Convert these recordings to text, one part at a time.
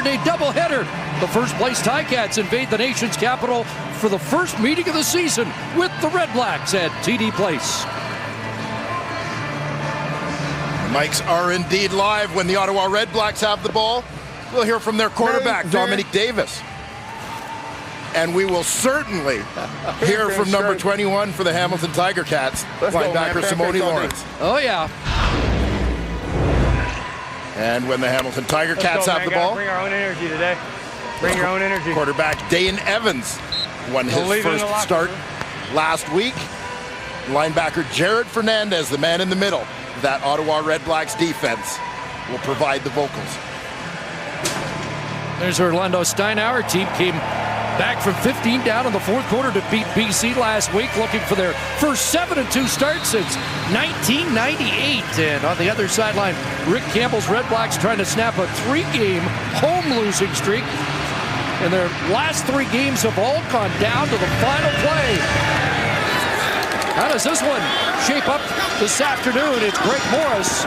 Saturday doubleheader. The first-place Ticats invade the nation's capital for the first meeting of the season with the Red Blacks at TD Place. The mics are indeed live when the Ottawa Red Blacks have the ball. We'll hear from their quarterback, Dominic Davis. And we will certainly hear from number 21 for the Hamilton Tiger Cats, linebacker Simone Lawrence. Oh, yeah. And when the Hamilton Tiger Cats have the ball, bring our own energy today. Bring your own energy. Quarterback Dane Evans won his first start last week. Linebacker Jared Fernandez, the man in the middle of that Ottawa Red Blacks defense, will provide the vocals. There's Orlando Steinauer. Team came back from 15 down in the fourth quarter to beat BC last week, looking for their first 7-2 start since 1998. And on the other sideline, Rick Campbell's Red Blacks trying to snap a 3-game home losing streak. And their last 3 games have all gone down to the final play. How does this one shape up this afternoon? It's Greg Morris.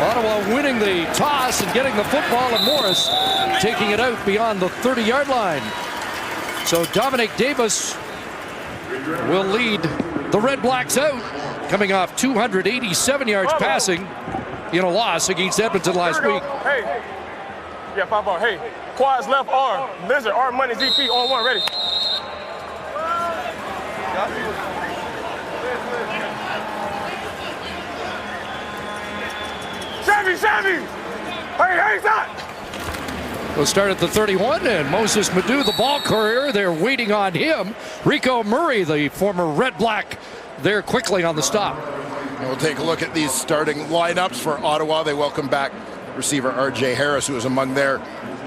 Ottawa winning the toss and getting the football, and Morris taking it out beyond the 30-yard line. So Dominic Davis will lead the Red Blacks out, coming off 287 yards passing in a loss against Edmonton last week. Hey, yeah, 5-ball. Hey, quads left arm, lizard, arm, money, ZP on 1, ready. Savvy! Hey, stop! We'll start at the 31, and Moses Madu, the ball courier, they're waiting on him. Rico Murray, the former Red Black, there quickly on the stop. And we'll take a look at these starting lineups for Ottawa. They welcome back receiver R.J. Harris, who was among their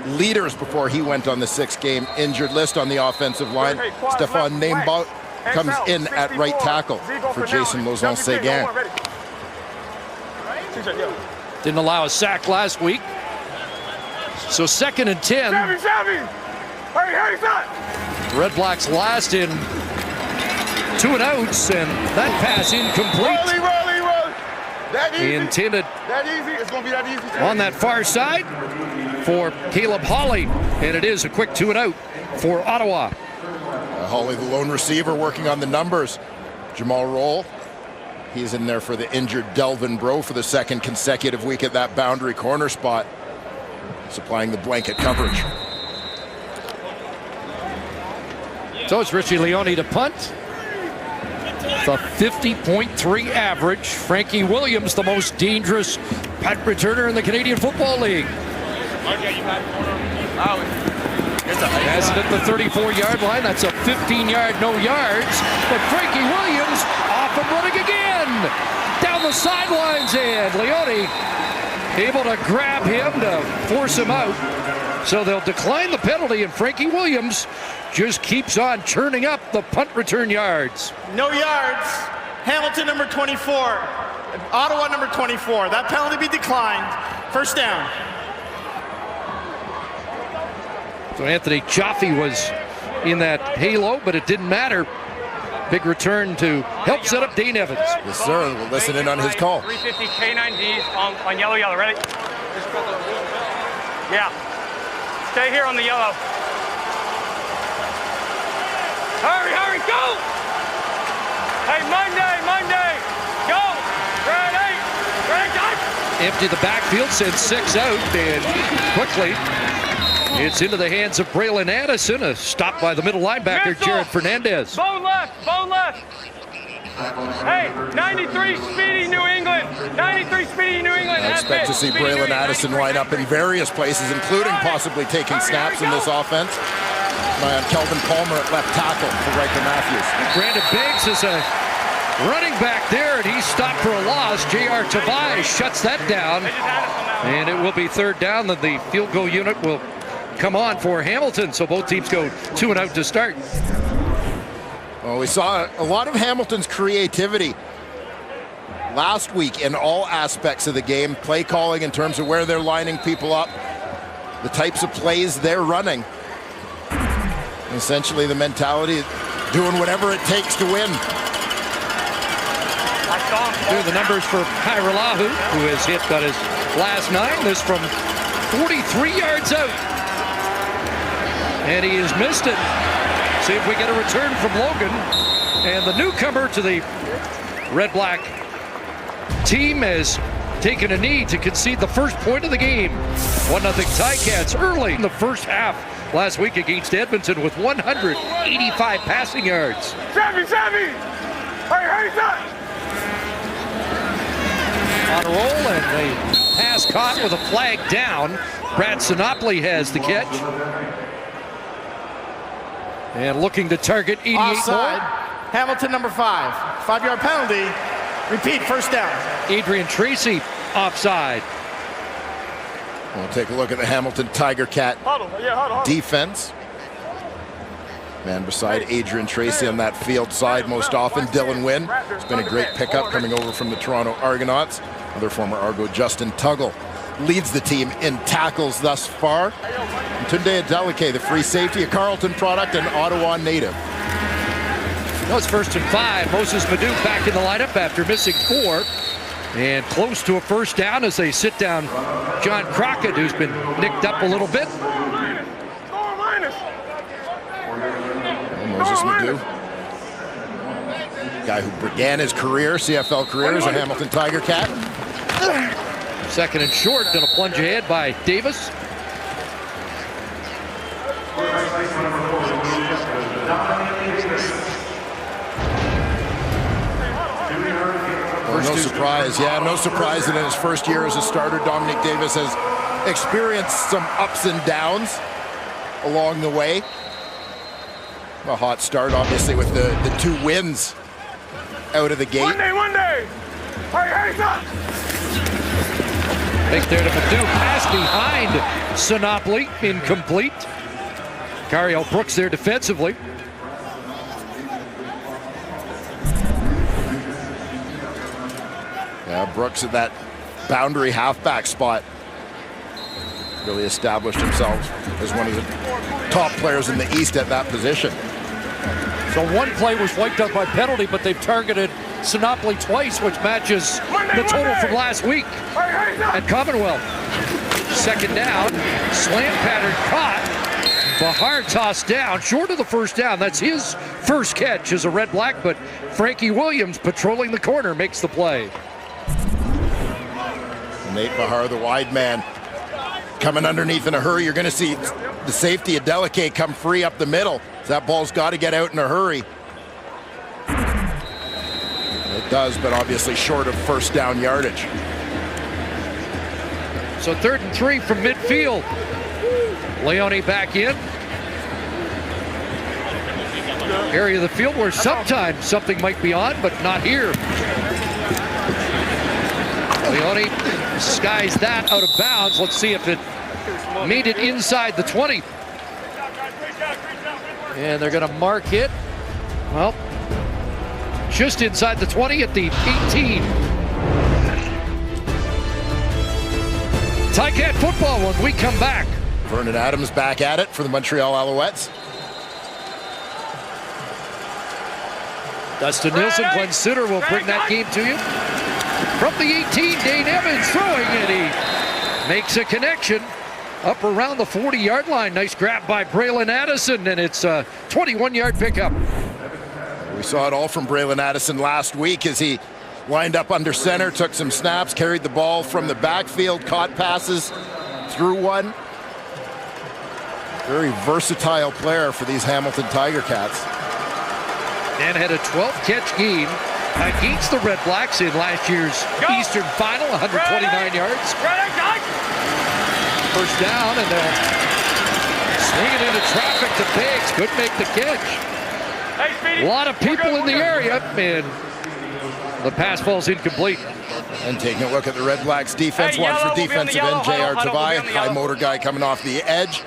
leaders before he went on the 6-game injured list on the offensive line. Stefan Naimbaut comes in at right tackle for Jason Lauzon-Séguin. Didn't allow a sack last week. So 2nd and 10. Hey, stop! Red Blacks last in 2 and outs, and that pass incomplete. Rolly. That easy. Intended that easy. It's going to be that easy. on that far side for Caleb Hawley, and it is a quick 2 and out for Ottawa. Hawley, the lone receiver, working on the numbers. Jamal Roll, he's in there for the injured Delvin Breaux for the 2nd consecutive week at that boundary corner spot, supplying the blanket coverage. So it's Richie Leone to punt. The 50.3 average. Frankie Williams, the most dangerous punt returner in the Canadian Football League. Has it at the 34-yard line. That's a 15-yard no yards. But Frankie Williams off and running again. Down the sidelines, and Leone able to grab him to force him out. So they'll decline the penalty, and Frankie Williams just keeps on churning up the punt return yards. No yards. Hamilton number 24. Ottawa number 24. That penalty be declined. First down. So Anthony Chaffee was in that halo, but it didn't matter. Big return to help set up Dane Evans. Yes, sir. We'll listen in on his call. 350 K9Ds on yellow. Ready? Yeah. Stay here on the yellow. Hurry, go! Hey, Monday, go! Ready, go! Empty the backfield, sends 6 out, and quickly it's into the hands of Braylon Addison. A stop by the middle linebacker, Jared Fernandez. Bone left. Hey, 93 speedy New England. I expect to see Braylon Addison line up in various places, including possibly taking snaps in this offense. Kelvin Palmer at left tackle for Riker Matthews. Brandon Banks is a running back there, and he's stopped for a loss. J.R. Tavai shuts that down, and it will be 3rd down. That the field goal unit will come on for Hamilton, so both teams go 2 and out to start. Well, we saw a lot of Hamilton's creativity last week in all aspects of the game. Play calling in terms of where they're lining people up, the types of plays they're running. Essentially the mentality, doing whatever it takes to win. Here are the numbers for Hairolahu, who has hit on his last 9. This from 43 yards out. And he has missed it. See if we get a return from Logan. And the newcomer to the Red Black team has taken a knee to concede the first point of the game. 1-0 Ticats early in the first half last week against Edmonton with 185 passing yards. Savvy! Hey, son! On a roll, and a pass caught with a flag down. Brad Sinopoli has the catch. And looking to target 88 Offside. more. Hamilton number 5. 5-yard penalty. Repeat, first down. Adrian Tracy offside. We'll take a look at the Hamilton Tiger Cat Hold on. defense. Man beside Adrian Tracy on that field side most often, Dylan Wynn. It's been a great pickup coming over from the Toronto Argonauts. Other former Argo, Justin Tuggle, leads the team in tackles thus far. And Tunde Adeleke, the free safety, a Carleton product and Ottawa native. That was 1st and 5. Moses Madu back in the lineup after missing 4. And close to a first down as they sit down John Crockett, who's been nicked up a little bit. Moses Madu, guy who began his career, CFL career, as a Hamilton Tiger Cat. 2nd and short, gonna plunge ahead by Davis. No surprise, no surprise that in his first year as a starter, Dominic Davis has experienced some ups and downs along the way. A hot start, obviously, with the 2 wins out of the gate. One day. Hey, son! Fake there to Madu, pass behind Sinopoli, incomplete. Cario Brooks there defensively. Yeah, Brooks at that boundary halfback spot really established himself as one of the top players in the East at that position. So one play was wiped out by penalty, but they've targeted Sinopoli twice, which matches the total from last week at Commonwealth. 2nd down, slant pattern caught. Bahar tossed down, short of the first down. That's his first catch as a Red Black, but Frankie Williams patrolling the corner makes the play. Nate Bahar, the wide man, coming underneath in a hurry. You're going to see the safety Adeleke come free up the middle. That ball's got to get out in a hurry. It does, but obviously short of first down yardage. So 3rd and 3 from midfield. Leone back in. Area of the field where sometimes something might be on, but not here. Leone skies that out of bounds. Let's see if it made it inside the 20. And they're going to mark it. Well, just inside the 20 at the 18. Ticat football when we come back. Vernon Adams back at it for the Montreal Alouettes. Dustin Nielsen, Glenn Sitter will bring that game to you. From the 18, Dane Evans throwing it. He makes a connection up around the 40-yard line. Nice grab by Braylon Addison, and it's a 21-yard pickup. We saw it all from Braylon Addison last week as he lined up under center, took some snaps, carried the ball from the backfield, caught passes, threw one. Very versatile player for these Hamilton Tiger Cats. And had a 12-catch game against the Red Blacks in last year's Eastern Final, 129 yards. First down, and they'll swing it into traffic to Biggs. Couldn't make the catch. A lot of people in the area, and the pass falls incomplete. And taking a look at the Red Blacks defense, watch for defensive end J.R. Tavai, high motor guy coming off the edge.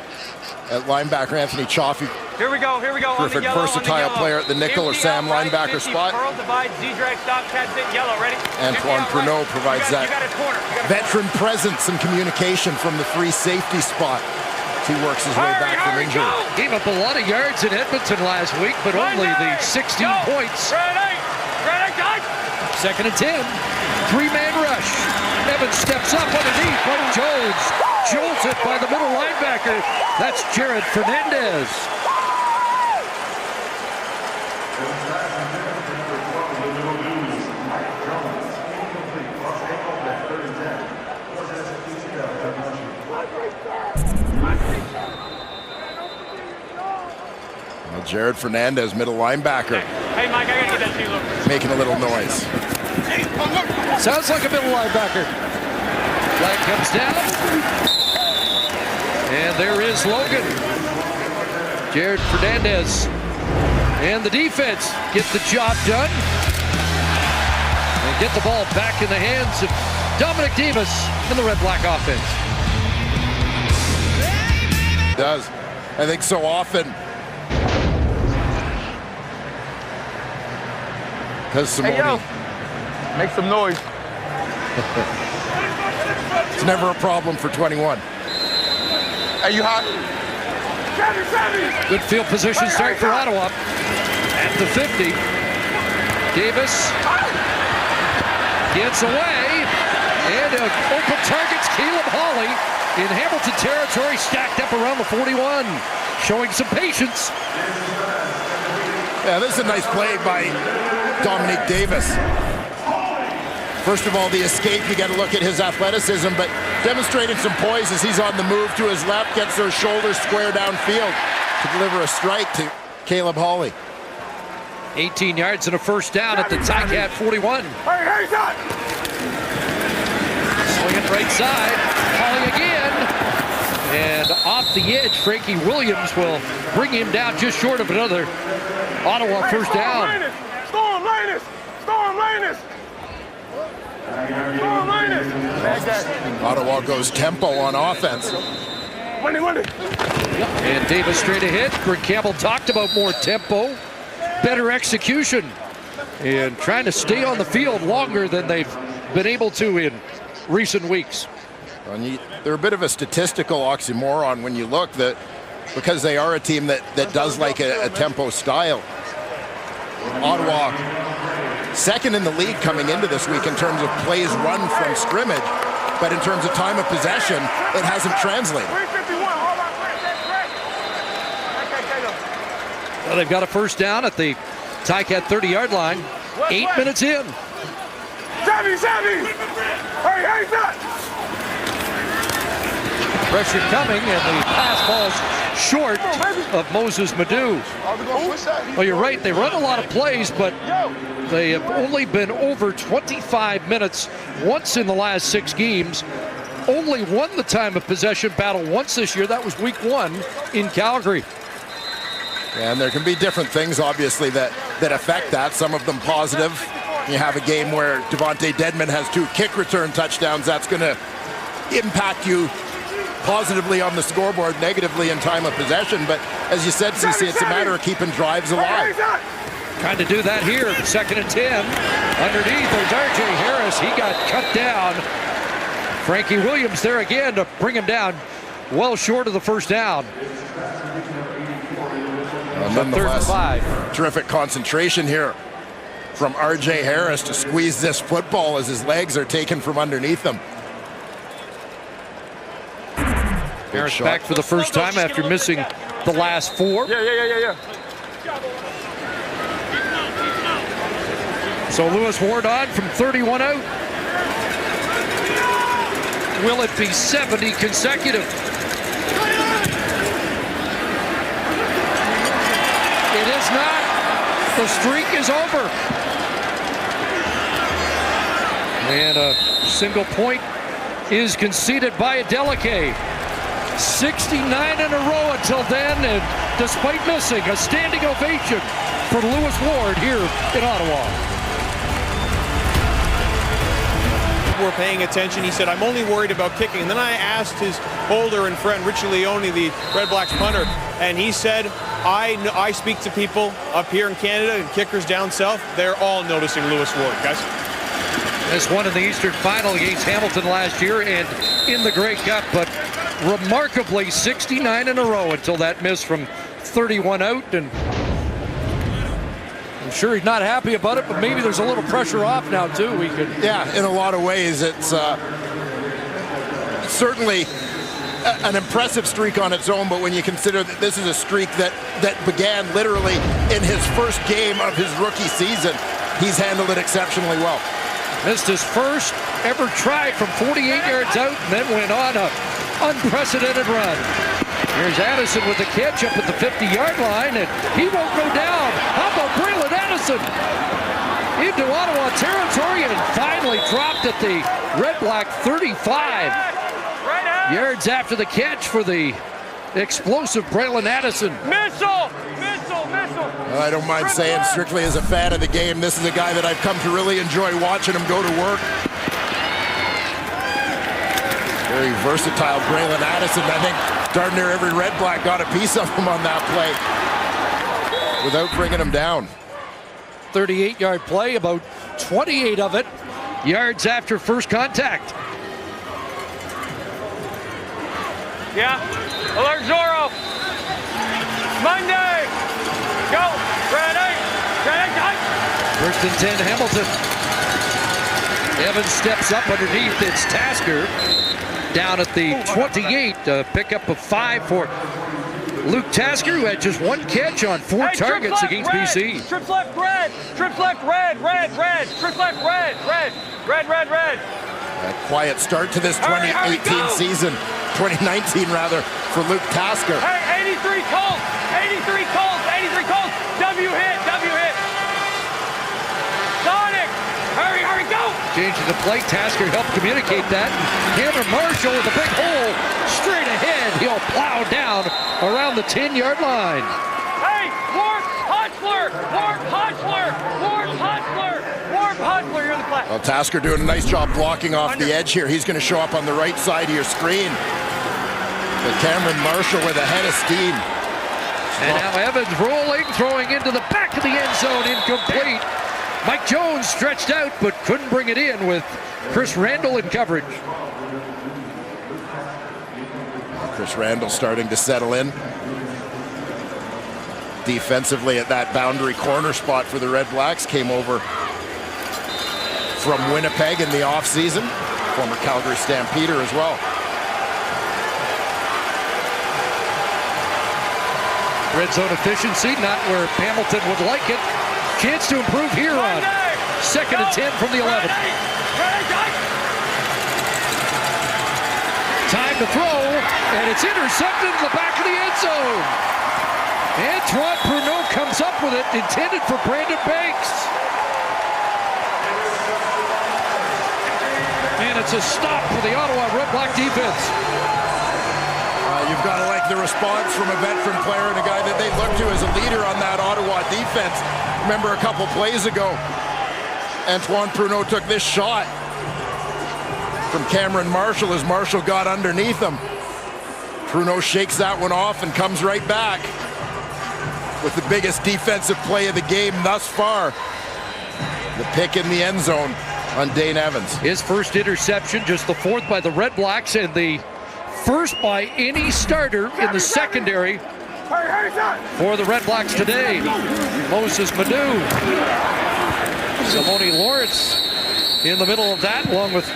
At linebacker, Anthony Chaffee. Here we go. Terrific versatile player at the nickel or Sam linebacker spot. Antoine Pruneau provides that veteran presence and communication from the free safety spot. He works his way back from injury. Gave up a lot of yards in Edmonton last week, but only the 16 points. 2nd and 10. 3-man rush. Evans steps up underneath. Jones jolted by the middle linebacker. That's Jared Fernandez. Well, Jared Fernandez, middle linebacker. Hey, Mike, I gotta get that to you. Making a little noise. Sounds like a middle linebacker. Flag comes down. And there is Logan. Jared Fernandez. And the defense get the job done. And get the ball back in the hands of Dominic Davis and the Red Black offense. Does. I think so often. Because Simone. Hey, yo, make some noise. It's never a problem for 21. Hey, you hot? Good field position start for Ottawa at the 50. Davis gets away, and open targets Caleb Hawley in Hamilton territory, stacked up around the 41, showing some patience. Yeah, this is a nice play by Dominic Davis. First of all, the escape, you got to look at his athleticism, but demonstrating some poise as he's on the move to his left, gets those shoulders square downfield to deliver a strike to Caleb Hawley. 18 yards and a first down at the Ticat 41. Hey, shot! Swinging right side, Hawley again. And off the edge, Frankie Williams will bring him down just short of another Ottawa first down. Storm Linus! Storm Linus! Storm Linus! Ottawa goes tempo on offense. Money. And Davis straight ahead. Greg Campbell talked about more tempo, better execution, and trying to stay on the field longer than they've been able to in recent weeks. They're a bit of a statistical oxymoron when you look, that because they are a team that does like a tempo style. Ottawa second in the league coming into this week in terms of plays run from scrimmage, but in terms of time of possession, it hasn't translated. Well, they've got a first down at the Ticat 30-yard line. 8 minutes in. Savvy! Hey, shot! Pressure coming, and the pass falls short of Moses Madu. Well, you're right. They run a lot of plays, but they have only been over 25 minutes once in the last 6 games. Only won the time of possession battle once this year. That was week 1 in Calgary. And there can be different things, obviously, that affect that. Some of them positive. You have a game where Devontae Dedmon has 2 kick return touchdowns. That's going to impact you positively on the scoreboard, negatively in time of possession. But as you said, CC, it's a matter of keeping drives alive. Trying to do that here. 2nd and 10. Underneath, there's R.J. Harris. He got cut down. Frankie Williams there again to bring him down well short of the first down. Nonetheless, 3rd and 5. Terrific concentration here from R.J. Harris to squeeze this football as his legs are taken from underneath him. Harris back for the first time after missing the last 4. Yeah. So Lewis Ward on from 31 out. Will it be 70 consecutive? It is not. The streak is over. And a single point is conceded by Adeleke. 69 in a row until then, and despite missing, a standing ovation for Lewis Ward here in Ottawa. We're paying attention. He said, I'm only worried about kicking. And then I asked his older and friend, Richie Leone, the Red Blacks punter, and he said, I speak to people up here in Canada and kickers down south. They're all noticing Lewis Ward, guys. This one in the Eastern Final against Hamilton last year and in the Grey Cup, but remarkably 69 in a row until that miss from 31 out. And I'm sure he's not happy about it, but maybe there's a little pressure off now too. Yeah, in a lot of ways, it's certainly an impressive streak on its own, but when you consider that this is a streak that began literally in his first game of his rookie season, he's handled it exceptionally well. Missed his first ever try from 48 yards out and then went on an unprecedented run. Here's Addison with the catch up at the 50-yard line, and he won't go down. How about Braylon Addison? Into Ottawa territory and finally dropped at the Red Black 35 yards after the catch for the explosive Braylon Addison. Missile! Well, I don't mind saying, strictly as a fan of the game, this is a guy that I've come to really enjoy watching him go to work. Very versatile Braylon Addison. I think darn near every Red Black got a piece of him on that play without bringing him down. 38-yard play, about 28 of it yards after first contact. Yeah. Alert Zorro. Monday. Go. Ready. First and 10, Hamilton. Evans steps up underneath. It's Tasker down at the 28. Pickup of 5 for Luke Tasker, who had just one catch on 4 targets against BC. Trips left, red. Trips left, red. Trips left, red. A quiet start to this 2018 season, 2019 rather, for Luke Tasker. Hey, 83 Colts. W hit. Sonic. Hurry, go. Changing the play, Tasker helped communicate that. Cameron Marshall with a big hole straight ahead. He'll plow down around the 10-yard line. Hey, Warp Hustler, you're in the play. Well, Tasker doing a nice job blocking off the edge here. He's going to show up on the right side of your screen. But Cameron Marshall with a head of steam. And now Evans rolling, throwing into the back of the end zone, incomplete. Mike Jones stretched out, but couldn't bring it in with Chris Randall in coverage. Chris Randall starting to settle in defensively at that boundary corner spot for the Red Blacks. Came over from Winnipeg in the offseason. Former Calgary Stampeder as well. Red zone efficiency, not where Hamilton would like it. Chance to improve here on 2nd and 10 from the 11. Time to throw, and it's intercepted in the back of the end zone. Antoine Pruneau comes up with it, intended for Brandon Banks. And it's a stop for the Ottawa Red Black defense. You've got to like the response from a veteran player and a guy that they look to as a leader on that Ottawa defense. Remember a couple plays ago, Antoine Pruneau took this shot from Cameron Marshall as Marshall got underneath him. Pruneau shakes that one off and comes right back with the biggest defensive play of the game thus far. The pick in the end zone on Dane Evans. His first interception, just the 4th by the Red Blacks, and the first by any starter in the secondary for the Red Blacks today. Moses Madu. Simone Lawrence in the middle of that, along with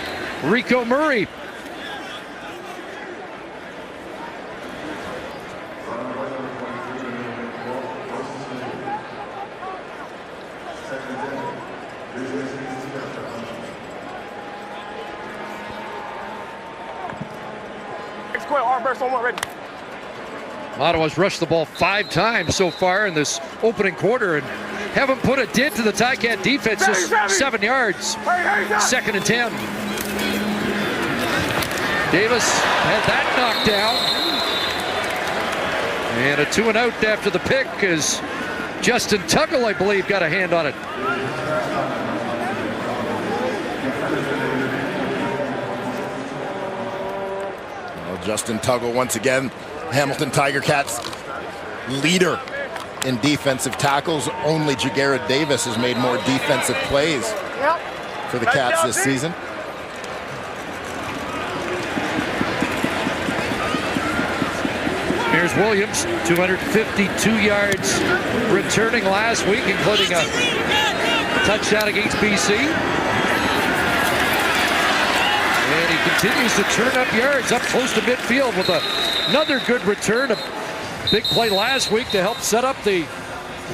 Rico Murray. Ottawa's rushed the ball 5 times so far in this opening quarter and haven't put a dent to the Ticat defense, just 7 yards. 2nd and 10. Davis had that knocked down. And a 2-and-out after the pick as Justin Tuggle, I believe, got a hand on it. Justin Tuggle once again, Hamilton Tiger Cats leader in defensive tackles. Only Jagarrett Davis has made more defensive plays for the Cats this season. Here's Williams, 252 yards returning last week, including a touchdown against BC. And he he continues to turn up yards up close to midfield with another good return. A big play last week to help set up the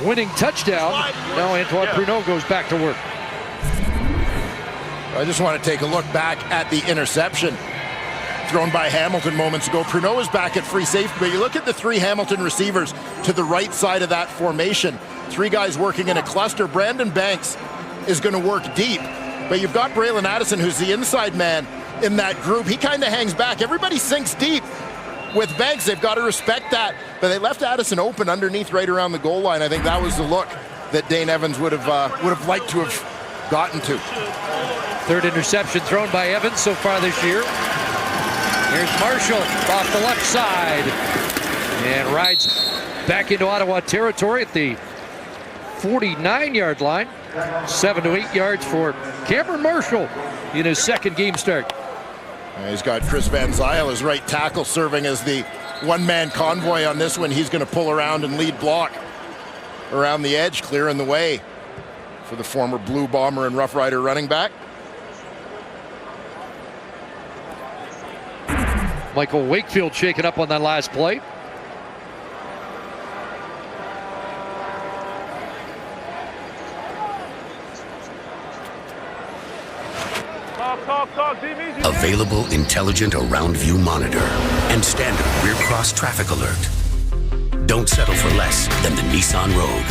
winning touchdown. Now Antoine Pruneau goes back to work. I just want to take a look back at the interception thrown by Hamilton moments ago. Pruneau is back at free safety, but you look at the three Hamilton receivers to the right side of that formation. Three guys working in a cluster. Brandon Banks is going to work deep, but you've got Braylon Addison, who's the inside man in that group. He kind of hangs back. Everybody sinks deep with Banks. They've got to respect that, but they left Addison open underneath right around the goal line. I think that was the look that Dane Evans would have liked to have gotten to. Third interception thrown by Evans so far this year. Here's Marshall off the left side and rides back into Ottawa territory at the 49-yard line. 7 to 8 yards for Cameron Marshall in his second game start. He's got Chris Van Zyl, his right tackle, serving as the one-man convoy on this one. He's going to pull around and lead block around the edge, clearing the way for the former Blue Bomber and Rough Rider running back. Michael Wakefield shaken up on that last play. Available intelligent around view monitor and standard rear cross traffic alert. Don't settle for less than the Nissan Rogue.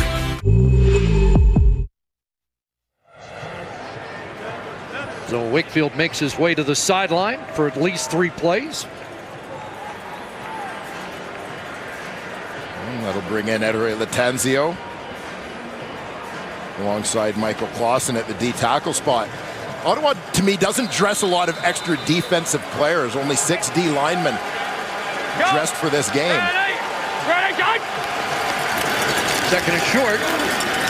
So Wakefield makes his way to the sideline for at least 3 plays. That'll bring in Edere Latanzio alongside Michael Clausen at the D tackle spot. Ottawa, to me, doesn't dress a lot of extra defensive players. Only 6 D linemen dressed for this game. Second and short.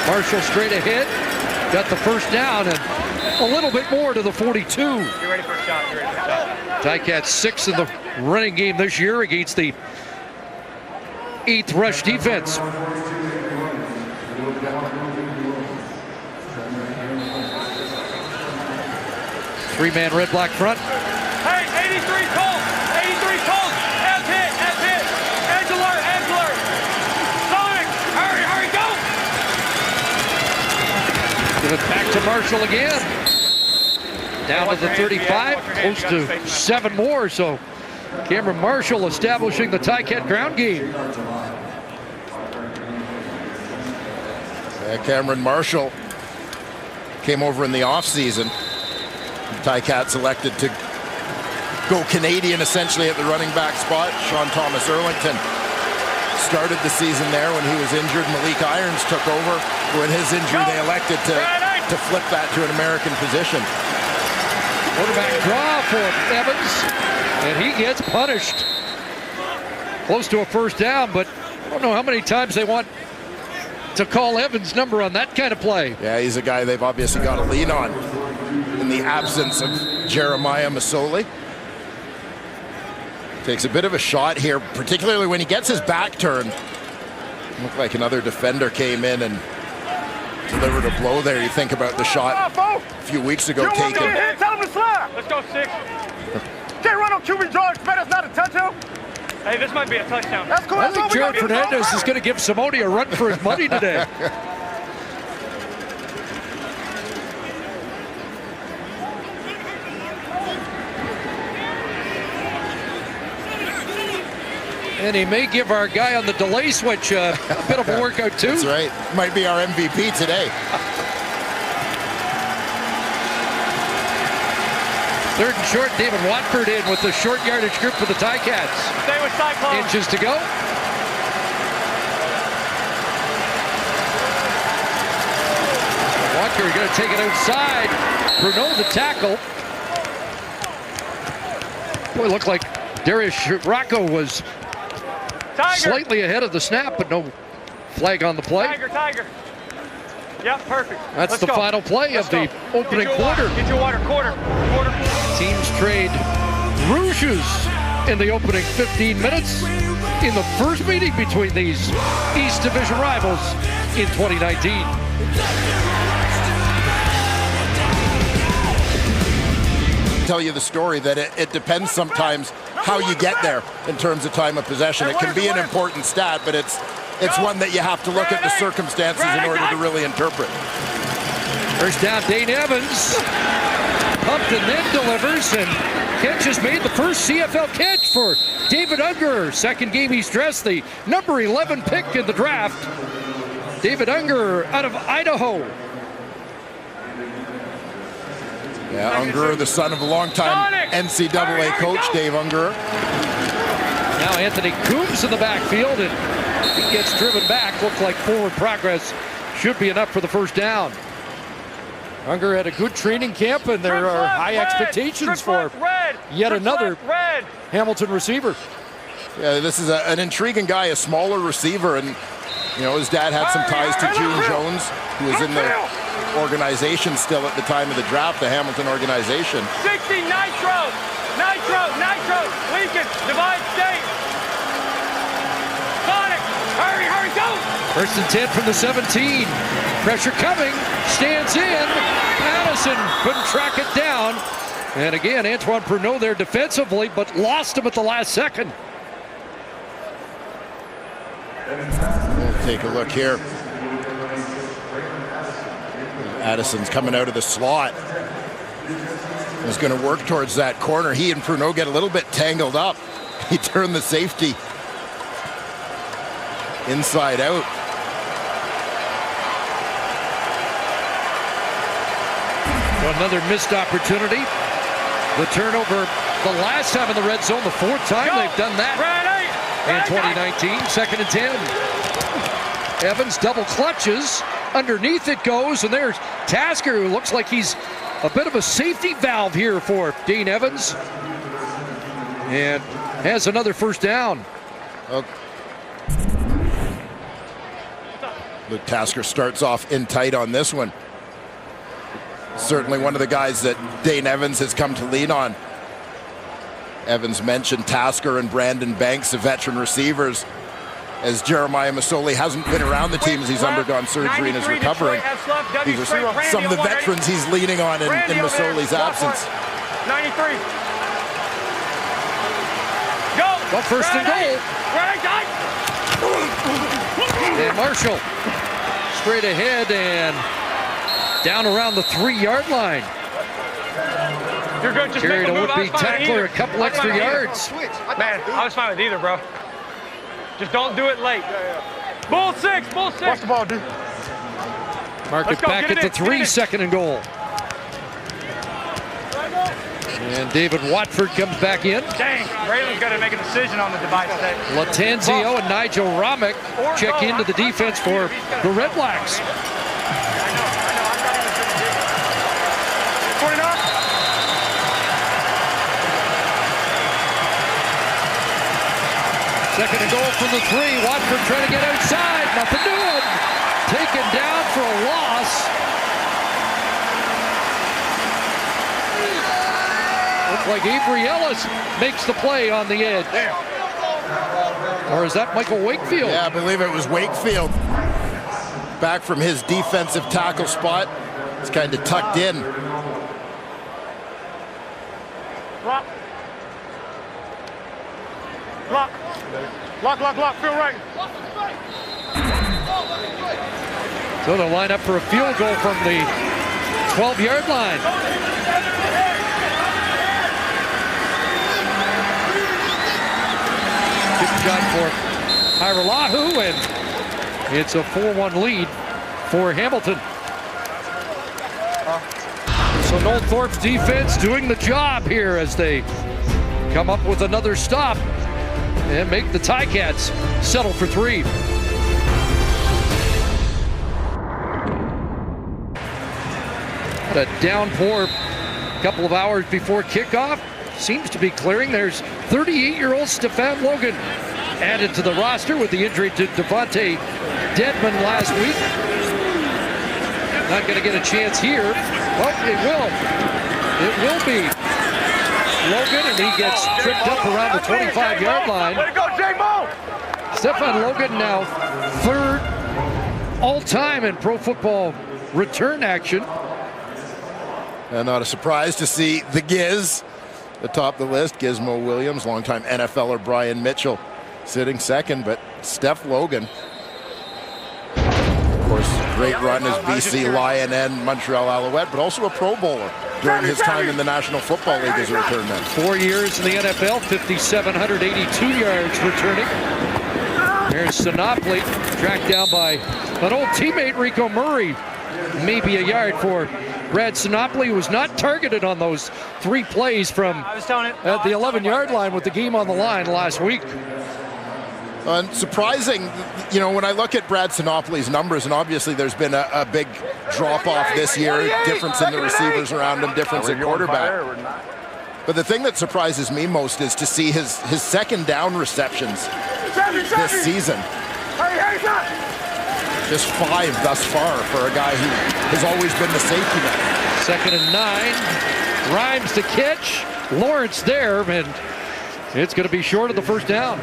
Marshall straight ahead. Got the first down and a little bit more to the 42. You're ready for a shot. Ticats 6 in the running game this year against the 8th rush defense. Three-man red-black front. Hey, 83 Colt. 83 Colt. F hit. Angler. Sonic. Hurry, go. Give it back to Marshall again. Down to the 35, close to 7 more. So Cameron Marshall establishing the Ticat ground game. Cameron Marshall came over in the offseason. Ticat selected to go Canadian essentially at the running back spot. Sean Thomas Erlington started the season there when he was injured. Malik Irons took over. When his injury, they elected to flip that to an American position. Quarterback draw for Evans, and he gets punished. Close to a first down, but I don't know how many times they want to call Evans' number on that kind of play. Yeah, he's a guy they've obviously got to lean on in the absence of Jeremiah Masoli. Takes a bit of a shot here, particularly when he gets his back turned. Looked like another defender came in and delivered a blow there. You think about the shot a few weeks ago taken. Tell him to slide. Let's go 6. Can't run on QB draw. Expect us not to touch him. Hey, this might be a touchdown. That's cool. I think Jared Fernandez is going to give Simone a run for his money today. And he may give our guy on the delay switch a bit of a workout too. That's right. Might be our MVP today. Third and short, David Watford in with the short yardage group for the Ticats. Stay with Cyclone. Inches to go. Walker going to take it outside. Pruneau the tackle. Boy, it looked like Darius Rocco was slightly ahead of the snap, but no flag on the play. Tiger. Yep, perfect. That's the final play of the opening quarter. Get your water, quarter. Teams trade rouges in the opening 15 minutes in the first meeting between these East Division rivals in 2019. tell you the story that it depends sometimes how you get there in terms of time of possession. It can be an important stat, but it's one that you have to look at the circumstances in order to really interpret. First down, Dane Evans. Pumped and then delivers, and catch has made the first CFL catch for David Unger. Second game he's dressed, the number 11 pick in the draft. David Unger out of Idaho. Yeah, Unger, the son of a longtime NCAA coach, Dave Unger. Now Anthony Coombs in the backfield, and he gets driven back. Looked like forward progress should be enough for the first down. Unger had a good training camp, and there are high expectations for yet another Hamilton receiver. Yeah, this is an intriguing guy, a smaller receiver, and you know his dad had some ties to Gene Jones, who was in the organization still at the time of the draft, the Hamilton organization. 60 Nitro, Lincoln, Divide State. Sonic, hurry, go! First and 10 from the 17. Pressure coming, stands in. Addison couldn't track it down. And again, Antoine Pruneau there defensively, but lost him at the last second. We'll take a look here. Addison's coming out of the slot. He's going to work towards that corner. He and Pruneau get a little bit tangled up. He turned the safety inside out. Another missed opportunity. The turnover the last time in the red zone, the fourth time they've done that in 2019. Second and 10. Evans double clutches. Underneath it goes, and there's Tasker, who looks like he's a bit of a safety valve here for Dane Evans. And has another first down. Okay. Luke Tasker starts off in tight on this one. Certainly one of the guys that Dane Evans has come to lean on. Evans mentioned Tasker and Brandon Banks, the veteran receivers, as Jeremiah Masoli hasn't been around the team as he's undergone surgery and is recovering. These are some of the veterans he's leaning on in Masoli's absence. 93. Go! Well, first and goal. And Marshall straight ahead and down around the 3-yard line. You're good. Just Carried a make a move. would-be tackler a couple extra yards. Man, I was fine with either, bro. Just don't do it late. Bull six. Watch the ball, dude. Mark it back at the 3, second and goal. And David Watford comes back in. Dang, Braylon's got to make a decision on the device today. Latanzio and Nigel Romick check into the defense for the Red Blacks. Second and goal from the 3. Watford trying to get outside. Nothing doing. Taken down for a loss. Looks like Avery Ellis makes the play on the edge. Or is that Michael Wakefield? Yeah, I believe it was Wakefield. Back from his defensive tackle spot. It's kind of tucked in. Lock, feel right. So they'll line up for a field goal from the 12-yard line. Good shot for Hiralahu, and it's a 4-1 lead for Hamilton. So Noldthorpe's defense doing the job here as they come up with another stop and make the Ticats settle for 3. A downpour a couple of hours before kickoff. Seems to be clearing. There's 38-year-old Stefan Logan added to the roster with the injury to Devontae Dedman last week. Not going to get a chance here. Well, it will. It will be Logan, and he gets tripped up around the 25-yard line. Way to go, J-Mo! Stefan Logan now 3rd all-time in pro football return action. And not a surprise to see the Giz atop the list. Gizmo Williams, longtime NFLer Brian Mitchell sitting second, but Steph Logan, of course, great run as BC Lion and Montreal Alouette, but also a Pro Bowler during his time in the National Football League as a return man. 4 years in the NFL, 5,782 yards returning. There's Sinopoli, tracked down by an old teammate, Rico Murray. Maybe a yard for Brad Sinopoli, who was not targeted on those 3 plays from at the 11-yard line with the game on the line last week. Surprising, you know, when I look at Brad Sinopoli's numbers, and obviously there's been a big drop-off this year, difference in the receivers around him, difference at quarterback. But the thing that surprises me most is to see his second down receptions this season. Just 5 thus far for a guy who has always been the safety net. 2nd and 9. Rhymes to catch. Lawrence there, and it's going to be short of the first down.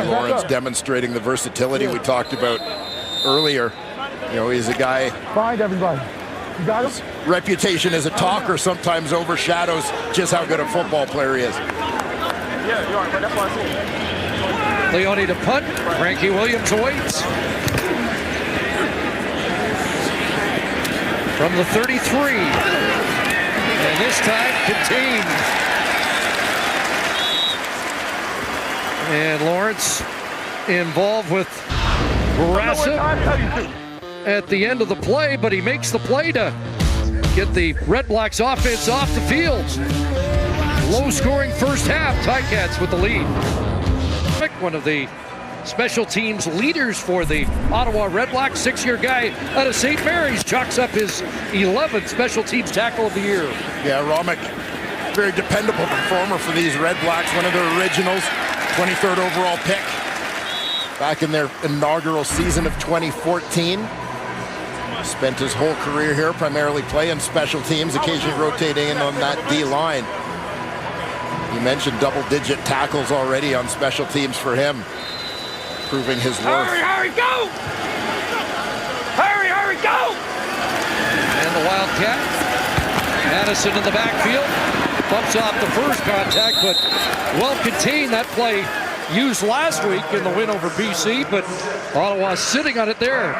Lawrence demonstrating the versatility we talked about earlier. You know, he's a guy. Find everybody. You got him? Reputation as a talker sometimes overshadows just how good a football player he is. Yeah, you are. But that's what I said. Leone to punt. Frankie Williams awaits. From the 33. And this time contained. And Lawrence involved with Barassa at the end of the play, but he makes the play to get the Red Blacks offense off the field. Low-scoring first half. Ticats with the lead. One of the special teams leaders for the Ottawa Red Blacks, 6-year guy out of St. Mary's, chalks up his 11th special teams tackle of the year. Yeah, Romick, very dependable performer for these Red Blacks, one of their originals. 23rd overall pick back in their inaugural season of 2014. Spent his whole career here primarily playing special teams, occasionally rotating in on that D-line. You mentioned double-digit tackles already on special teams for him, proving his worth. Hurry, go! Hurry, go! And the Wildcat. Madison in the backfield. Bumps off the first contact, but well contained. That play used last week in the win over BC, but Ottawa sitting on it there.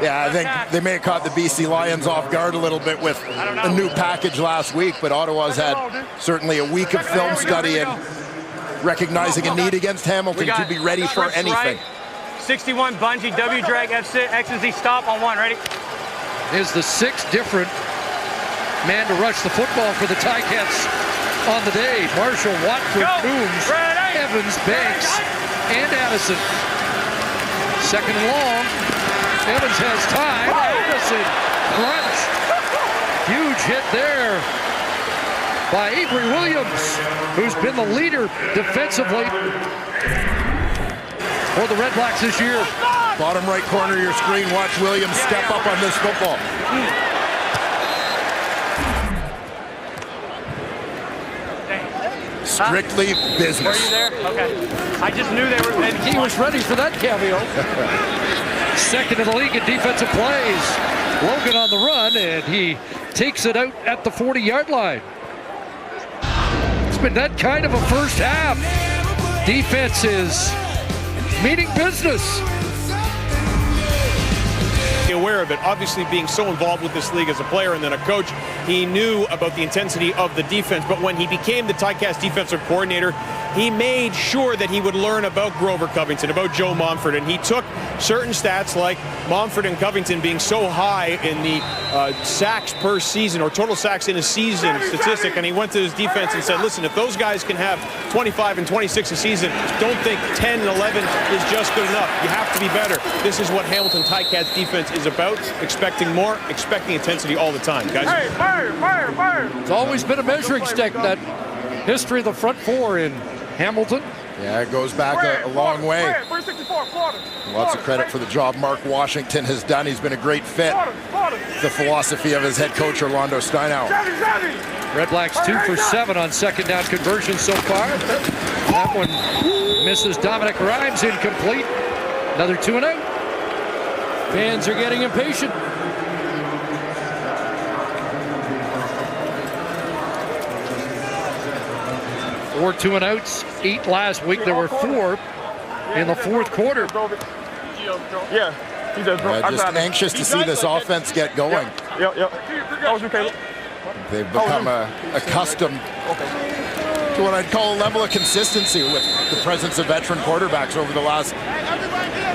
Yeah, I think they may have caught the BC Lions off guard a little bit with a new package last week, but Ottawa's had certainly a week of film study and recognizing a need against Hamilton to be ready for anything. 61 bungee, W drag, X is the stop on 1. Ready? Is the 6th different man to rush the football for the Ticats on the day. Marshall, Watford, Coombs, Evans, Banks, and Addison. 2nd and long. Evans has time. Addison, crunch. Huge hit there by Avery Williams, who's been the leader defensively for the Red Blacks this year. Bottom right corner of your screen, watch Williams step up on this football. Strictly business. Were you there? Okay. I just knew they were. He was ready for that cameo. 2nd in the league in defensive plays. Logan on the run, and he takes it out at the 40-yard line. It's been that kind of a first half. Defense is meaning business. Aware of it, obviously being so involved with this league as a player and then a coach, he knew about the intensity of the defense, but when he became the Ticats defensive coordinator, he made sure that he would learn about Grover Covington, about Joe Momford, and he took certain stats like Momford and Covington being so high in the sacks per season or total sacks in a season statistic, and he went to his defense and said, listen, if those guys can have 25 and 26 a season, don't think 10 and 11 is just good enough. You have to be better. This is what Hamilton Ticats defense is about, expecting more, expecting intensity all the time, guys. Hey, fire! It's always been a measuring stick, that history of the front four in Hamilton Yeah, it goes back a long way. 364, Florida. Lots of credit for the job Mark Washington has done. He's been a great fit. The philosophy of his head coach, Orlando Steinau. Red Blacks 2 for 7 on second down conversion so far. That one misses Dominic Rhymes, incomplete. Another 2 and out. Fans are getting impatient. 4 2 and outs, 8 last week. There were 4 in the fourth quarter. Yeah, he does. Just anxious to see this offense get going. Yep. That was you, Caleb. They've become accustomed to what I'd call a level of consistency with the presence of veteran quarterbacks over the last,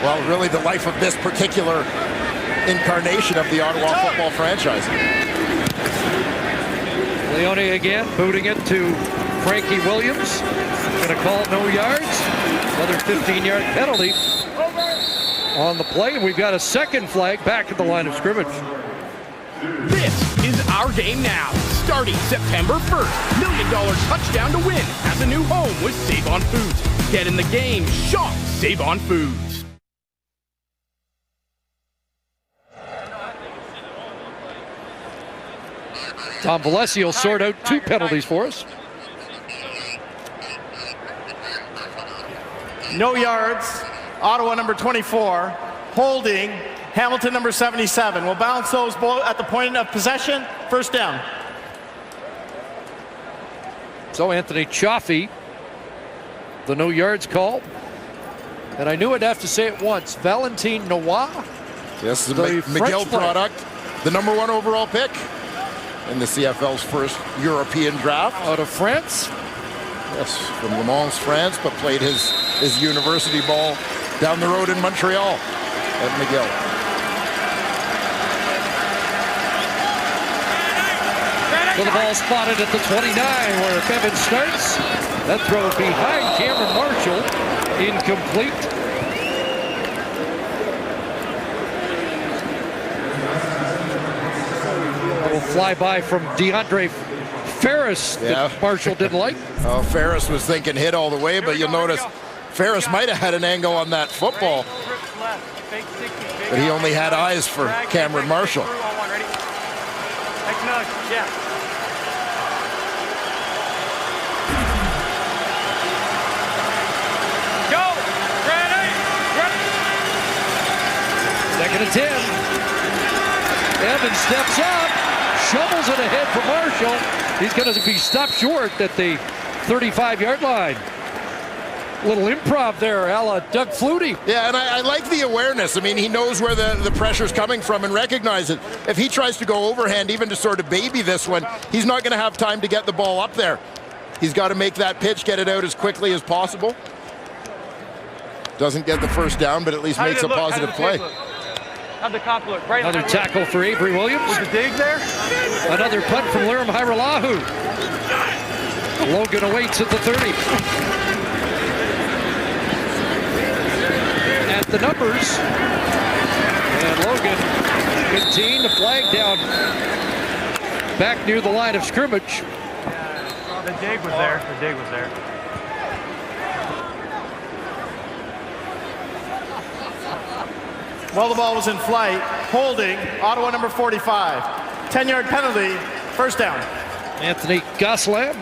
well, really the life of this particular incarnation of the Ottawa football franchise. Leone again, booting it to Frankie Williams. Going to call it no yards. Another 15-yard penalty on the play. We've got a second flag back at the line of scrimmage. This is our game now. Starting September 1st, $1 million touchdown to win at the new home with Save On Foods. Get in the game, shop Save On Foods. Tom Valesi will sort out 2 penalties for us. No yards. Ottawa number 24. Holding. Hamilton number 77. We'll balance those both at the point of possession. First down. So Anthony Chaffee, the no yards call. And I knew I'd have to say it once. Valentin Noah. Yes, the The McGill French player. product. The #1 overall pick in the CFL's first European draft. Out of France. Yes, from Le Mans, France, but played his university ball down the road in Montreal at McGill. So the ball spotted at the 29 where Bevan starts. That throw behind Cameron Marshall. Incomplete. A little flyby from DeAndre Ferris that Marshall didn't like. Oh, Ferris was thinking hit all the way, but you'll notice Ferris might have had an angle on that football, but he only had eyes for Cameron Marshall. Next nudge, yeah. Go! Ready! Second and 10. Evans steps up, shovels it ahead for Marshall. He's going to be stopped short at the 35-yard line. Little improv there, a la Doug Flutie. Yeah, and I like the awareness. I mean, he knows where the pressure's coming from and recognizes it. If he tries to go overhand, even to sort of baby this one, he's not going to have time to get the ball up there. He's got to make that pitch, get it out as quickly as possible. Doesn't get the first down, but at least makes a positive play. How'd the cop look? Right. Another tackle for Avery Williams. With the dig there? Another punt from Liram Hiralahu. Logan awaits at the 30. At the numbers. And Logan contained the flag down back near the line of scrimmage. The dig was there. The dig was there. Well, the ball was in flight. Holding. Ottawa number 45. 10-yard penalty. First down. Anthony Goslam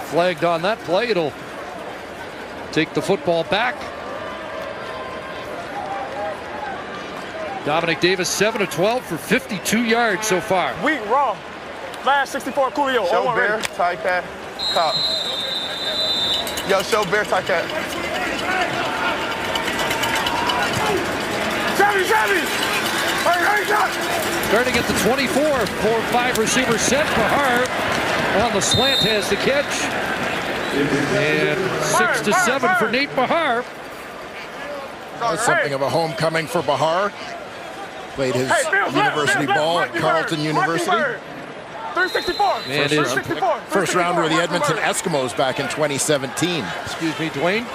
flagged on that play. It'll take the football back. Dominic Davis 7 of 12 for 52 yards so far. Weak, raw. Last 64, Coolio. Show Bear, tie cat, cop. Yo, show Bear, tie cat. Savvy! Starting at the 24, 4-5 receiver set. Bahar on the slant has the catch. And 6-7 for Nate Bahar. That's something of a homecoming for Bahar. Played his university ball at Carleton University. 364. And his First rounder of the Edmonton Eskimos back in 2017. excuse me, Dwayne,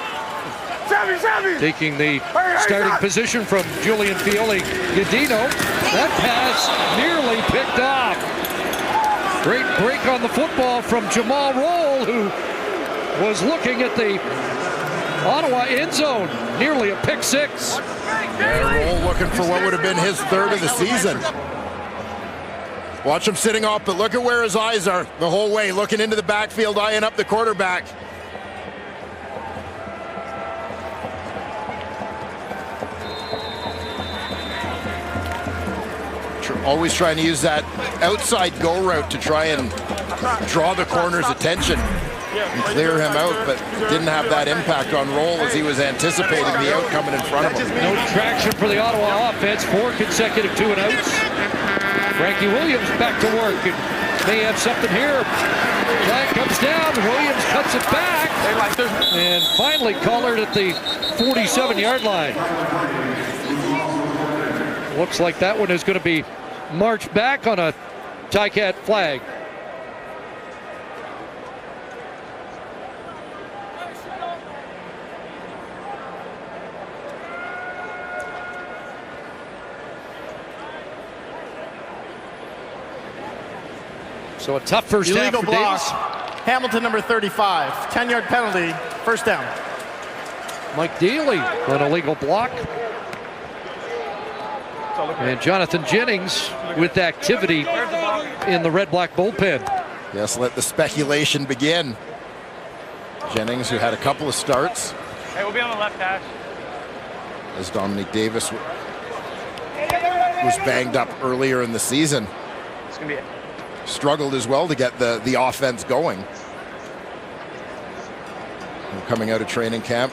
Savvy! taking the starting position from Julian Fioli-Gadino. That pass nearly picked off. Great break on the football from Jamal Roll, who was looking at the Ottawa end zone, nearly a pick six. Roll looking for what would have been his third of the season. Watch him sitting off, but look at where his eyes are the whole way, looking into the backfield, eyeing up the quarterback. Always trying to use that outside go route to try and draw the corner's attention and clear him out, but didn't have that impact on Roll as he was anticipating the out coming in front of him. No traction for the Ottawa offense. 4 consecutive 2-and-outs. Frankie Williams back to work and may have something here. Flag comes down. Williams cuts it back and finally collared at the 47-yard line. Looks like that one is going to be marched back on a Ticat flag. So a tough first half Illegal for block. Davis. Hamilton, number 35. 10-yard penalty. First down. Mike Daly, an illegal block. And Jonathan Jennings with activity in the Red Black bullpen. Yes, let the speculation begin. Jennings, who had a couple of starts. Hey, we'll be on the left hash. As Dominique Davis was banged up earlier in the season. It's gonna be it. Struggled as well to get the offense going. And coming out of training camp,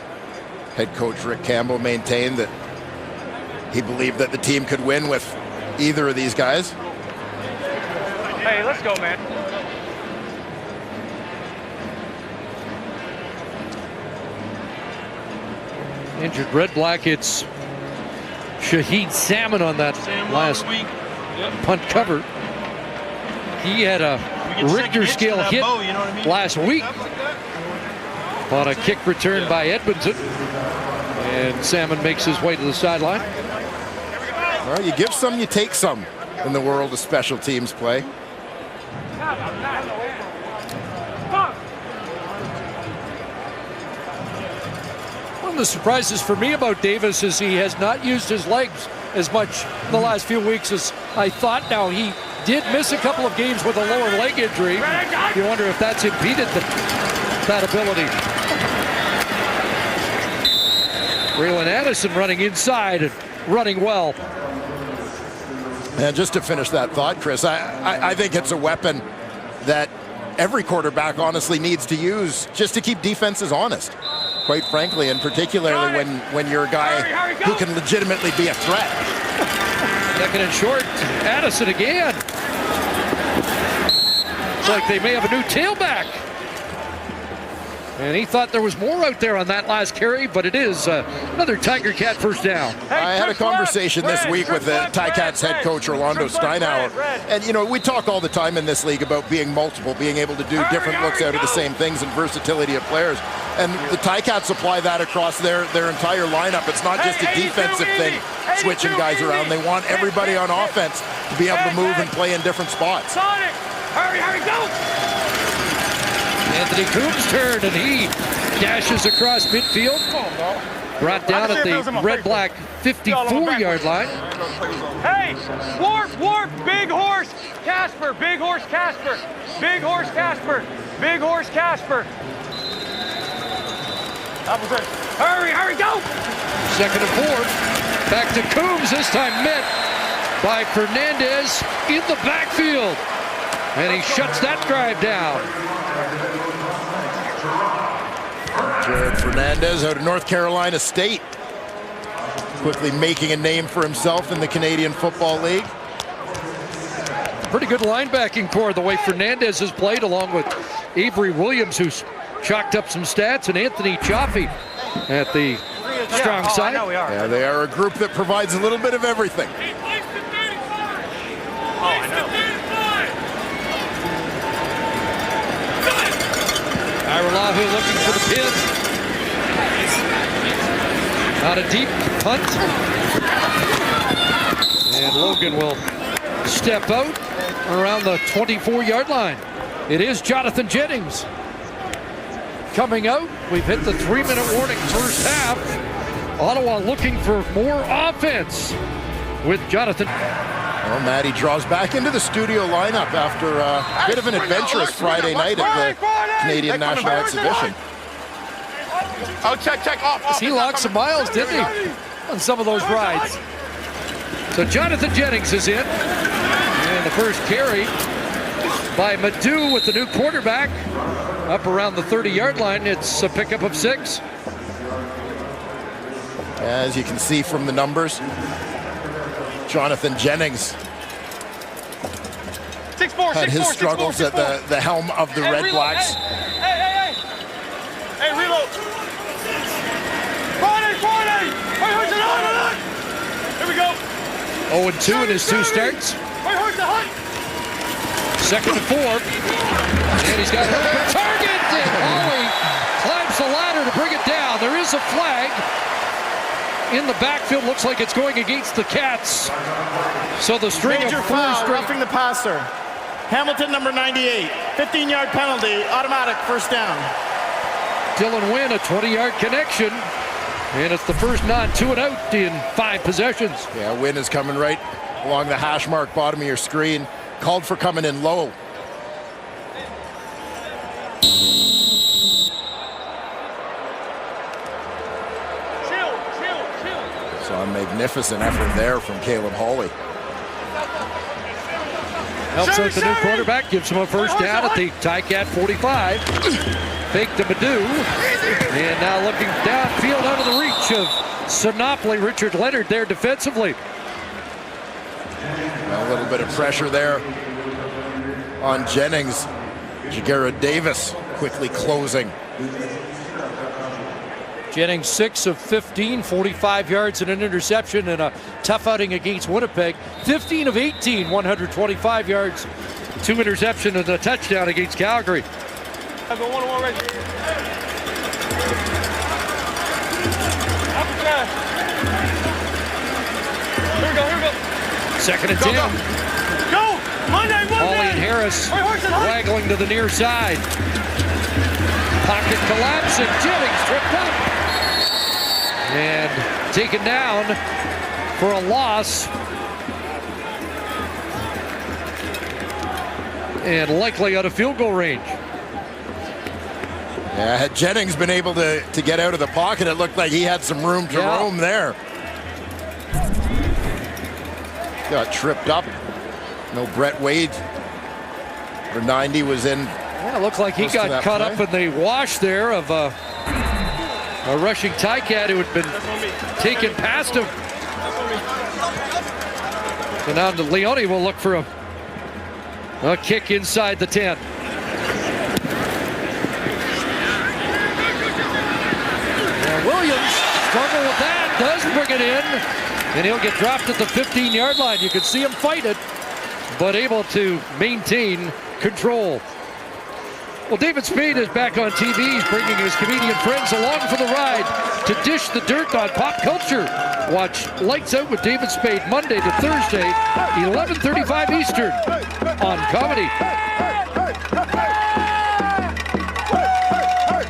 head coach Rick Campbell maintained that he believed that the team could win with either of these guys. Hey, let's go, man. Injured Red Black, it's Shahid Salmon on that last punt cover. He had a Richter scale hit last week on a kick return by Edmonton. And Salmon makes his way to the sideline. Well, you give some, you take some in the world of special teams play. One of the surprises for me about Davis is he has not used his legs as much in the last few weeks as I thought. Now, he did miss a couple of games with a lower leg injury. You wonder if that's impeded that ability. Raylan Addison running inside and running well. And just to finish that thought, Chris, I think it's a weapon that every quarterback honestly needs to use just to keep defenses honest, quite frankly, and particularly when you're a guy who can legitimately be a threat. Second and short, Addison again. It's like they may have a new tailback. And he thought there was more out there on that last carry, but it is another Tiger Cat first down. I had a conversation this week with the Ticats head coach Orlando Steinauer, and you know, we talk all the time in this league about being multiple, being able to do different looks out of the same things and versatility of players. And the Ticats apply that across their entire lineup. It's not just a defensive thing, switching guys around. They want everybody on offense to be able to move and play in different spots. Hurry, go! Anthony Coombs turned and he dashes across midfield. Brought down at the Red Black 54-yard line. Hey, warp, big horse, Casper, big horse, Casper, big horse, Casper, big horse, Casper. That was it. Hurry, go! Second and 4. Back to Coombs, this time met by Fernandez in the backfield. And he shuts that drive down. Jared Fernandez out of North Carolina State, quickly making a name for himself in the Canadian Football League. Pretty good linebacking core the way Fernandez has played, along with Avery Williams, who's chalked up some stats, and Anthony Chaffee at the strong side. Yeah, they are a group that provides a little bit of everything. Iralahu looking for the pin. Not a deep punt. And Logan will step out around the 24-yard line. It is Jonathan Jennings. coming out. We've hit the 3-minute warning first half. Ottawa looking for more offense with Jonathan. Well, Matty draws back into the studio lineup after a bit of an adventurous Friday night at the Canadian National Exhibition. Oh, check. Off. He logged some miles, didn't he, on some of those rides? So Jonathan Jennings is in. And the first carry by Madu with the new quarterback. Up around the 30-yard line. It's a pickup of 6. As you can see from the numbers, Jonathan Jennings had his struggles at the helm of the Red Blacks. Hey, reload. 40. Here we go. 0-2 in his 2 starts. Second and 4. And he's got a target. And Holly climbs the ladder to bring it down. There is a flag in the backfield. Looks like it's going against the Cats. So the string Major of foul, roughing the passer. Hamilton, number 98. 15-yard penalty, automatic first down. Dylan Wynn, a 20-yard connection. And it's the first non-2 and out in 5 possessions. Yeah, Wynn is coming right along the hash mark, bottom of your screen. Called for coming in low. So a magnificent effort there from Caleb Hawley. Helps out the new quarterback, gives him a first down at the Ticat 45. Fake to Madu. And now looking downfield out of the reach of Sinopoli. Richard Leonard there defensively. A little bit of pressure there on Jennings. Jagera Davis quickly closing. Jennings 6 of 15, 45 yards and an interception, and a tough outing against Winnipeg. 15 of 18, 125 yards, 2 interceptions and a touchdown against Calgary. I've got 1-on-1 right here. Here we go. Second and 10. Go! Monday! Hawley and Harris waggling to the near side. Pocket collapsing. Jennings tripped up. And taken down for a loss. And likely out of field goal range. Yeah, had Jennings been able to get out of the pocket, it looked like he had some room to roam there. Got tripped up. No Brett Wade. For 90 was in. Yeah, it looked like he got caught up in the wash there of a rushing Ticat who had been taken past him. So now Leone will look for a kick inside the 10. And Williams struggle with that, does bring it in, and he'll get dropped at the 15-yard line. You can see him fight it, but able to maintain control. Well, David Spade is back on TV. He's bringing his comedian friends along for the ride to dish the dirt on pop culture. Watch Lights Out with David Spade Monday to Thursday, 11:35 Eastern on Comedy.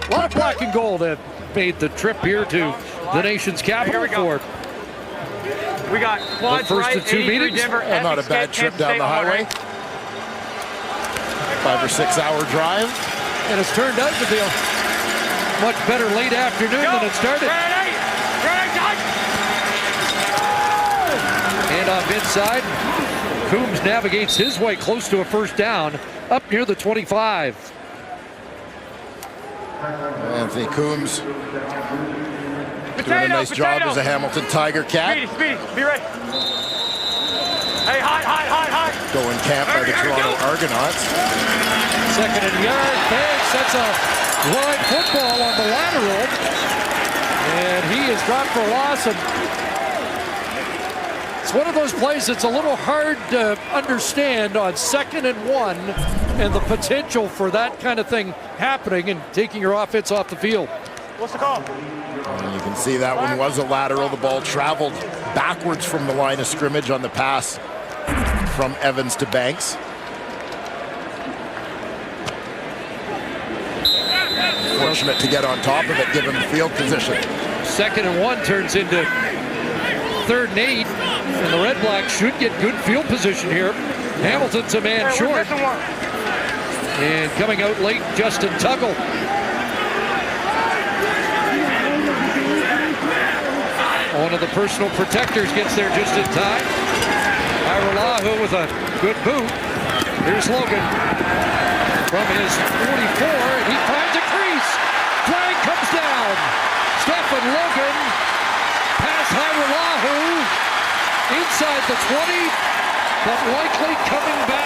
A lot of black and gold have made the trip here to the nation's capital for we got quads the first right, of 2 meetings. Well, not a bad trip down the highway. 5 or 6 hour drive. And it's turned out to be a much better late afternoon than it started. And off inside, Coombs navigates his way close to a first down up near the 25. Anthony Coombs doing a nice job as a Hamilton Tiger Cat. Speedy, be ready. Hey, hot. Going camp by the Toronto Argonauts. Second and yard, Banks, that's a line football on the lateral. And he is dropped for loss. And it's one of those plays that's a little hard to understand on 2nd and 1 and the potential for that kind of thing happening and taking your offense off the field. What's the call? And you can see that one was a lateral. The ball traveled backwards from the line of scrimmage on the pass from Evans to Banks. fortunate to get on top of it, given the field position. 2nd and 1 turns into 3rd and 8, and the Red Blacks should get good field position here. Hamilton's a man short. And coming out late, Justin Tuggle. One of the personal protectors gets there just in time. Iralahu with a good boot. Here's Logan from his 44, and he finds a crease. Flag comes down. Stephen Logan past Iralahu inside the 20, but likely coming back.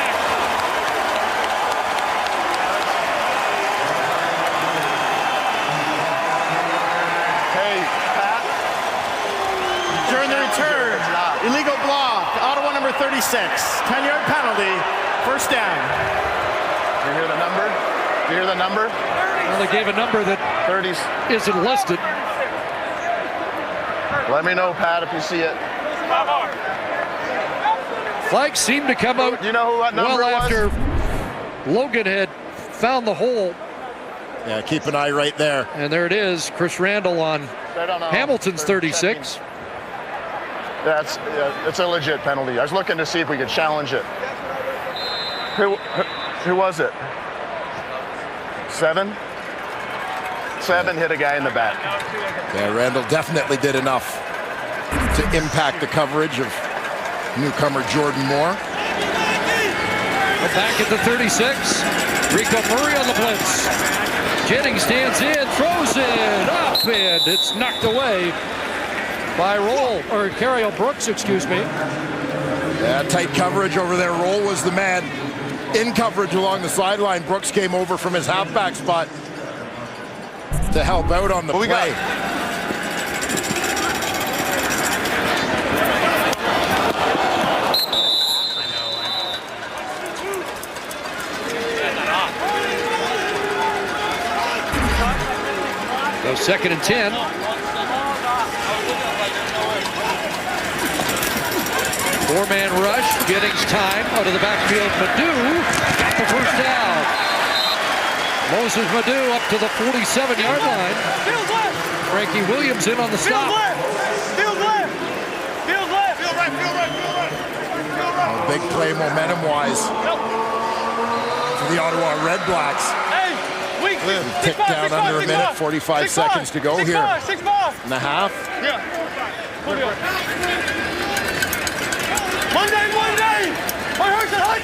During the return, illegal block, Ottawa number 36, 10-yard penalty, 1st down. You hear the number? You hear the number? Well, they gave a number that 30s. isn't listed. Let me know, Pat, if you see it. Flags seemed to come out Do you know who that number well was? after Logan had found the hole. Yeah, keep an eye right there. And there it is, Chris Randall on Hamilton's 36. It's a legit penalty. I was looking to see if we could challenge it. Who was it? 7? 7 hit a guy in the back. Yeah, Randall definitely did enough to impact the coverage of newcomer Jordan Moore. Back at the 36, Rico Murray on the blitz. Jennings stands in, throws it up, and it's knocked away by Carriel Brooks, excuse me. Yeah, tight coverage over there. Roll was the man in coverage along the sideline. Brooks came over from his halfback spot to help out on the play. So 2nd and 10. Four-man rush, Jennings time out of the backfield. Madu got the 1st down. Moses Madu up to the 47-yard line. Frankie Williams in on the stop. Field left. Field left. Field right. Big play momentum-wise for the Ottawa REDBLACKS. Hey, weak. Tick down under a minute, 45 seconds to go here. 6 ball. And a half. Yeah. Monday. My horse is hot.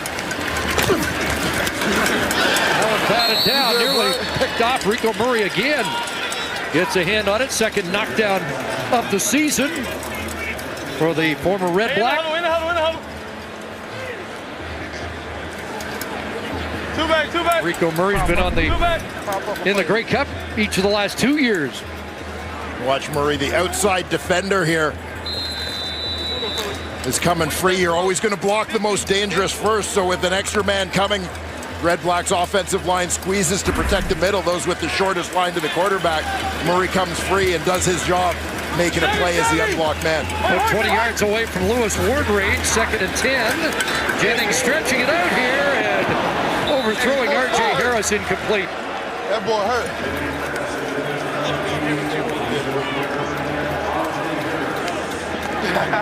Allen batted down, nearly picked off. Rico Murray again gets a hand on it. 2nd knockdown of the season for the former Red Black. In the huddle. Two back. Rico Murray's been in the Grey Cup each of the last 2 years. Watch Murray, the outside defender here, is coming free. You're always going to block the most dangerous first, so with an extra man coming, Red Blacks offensive line squeezes to protect the middle, those with the shortest line to the quarterback. Murray comes free and does his job, making a play as the unblocked man. 20 yards away from Lewis Ward range, 2nd and 10. Jennings stretching it out here and overthrowing R.J. Harris, incomplete. That boy hurt.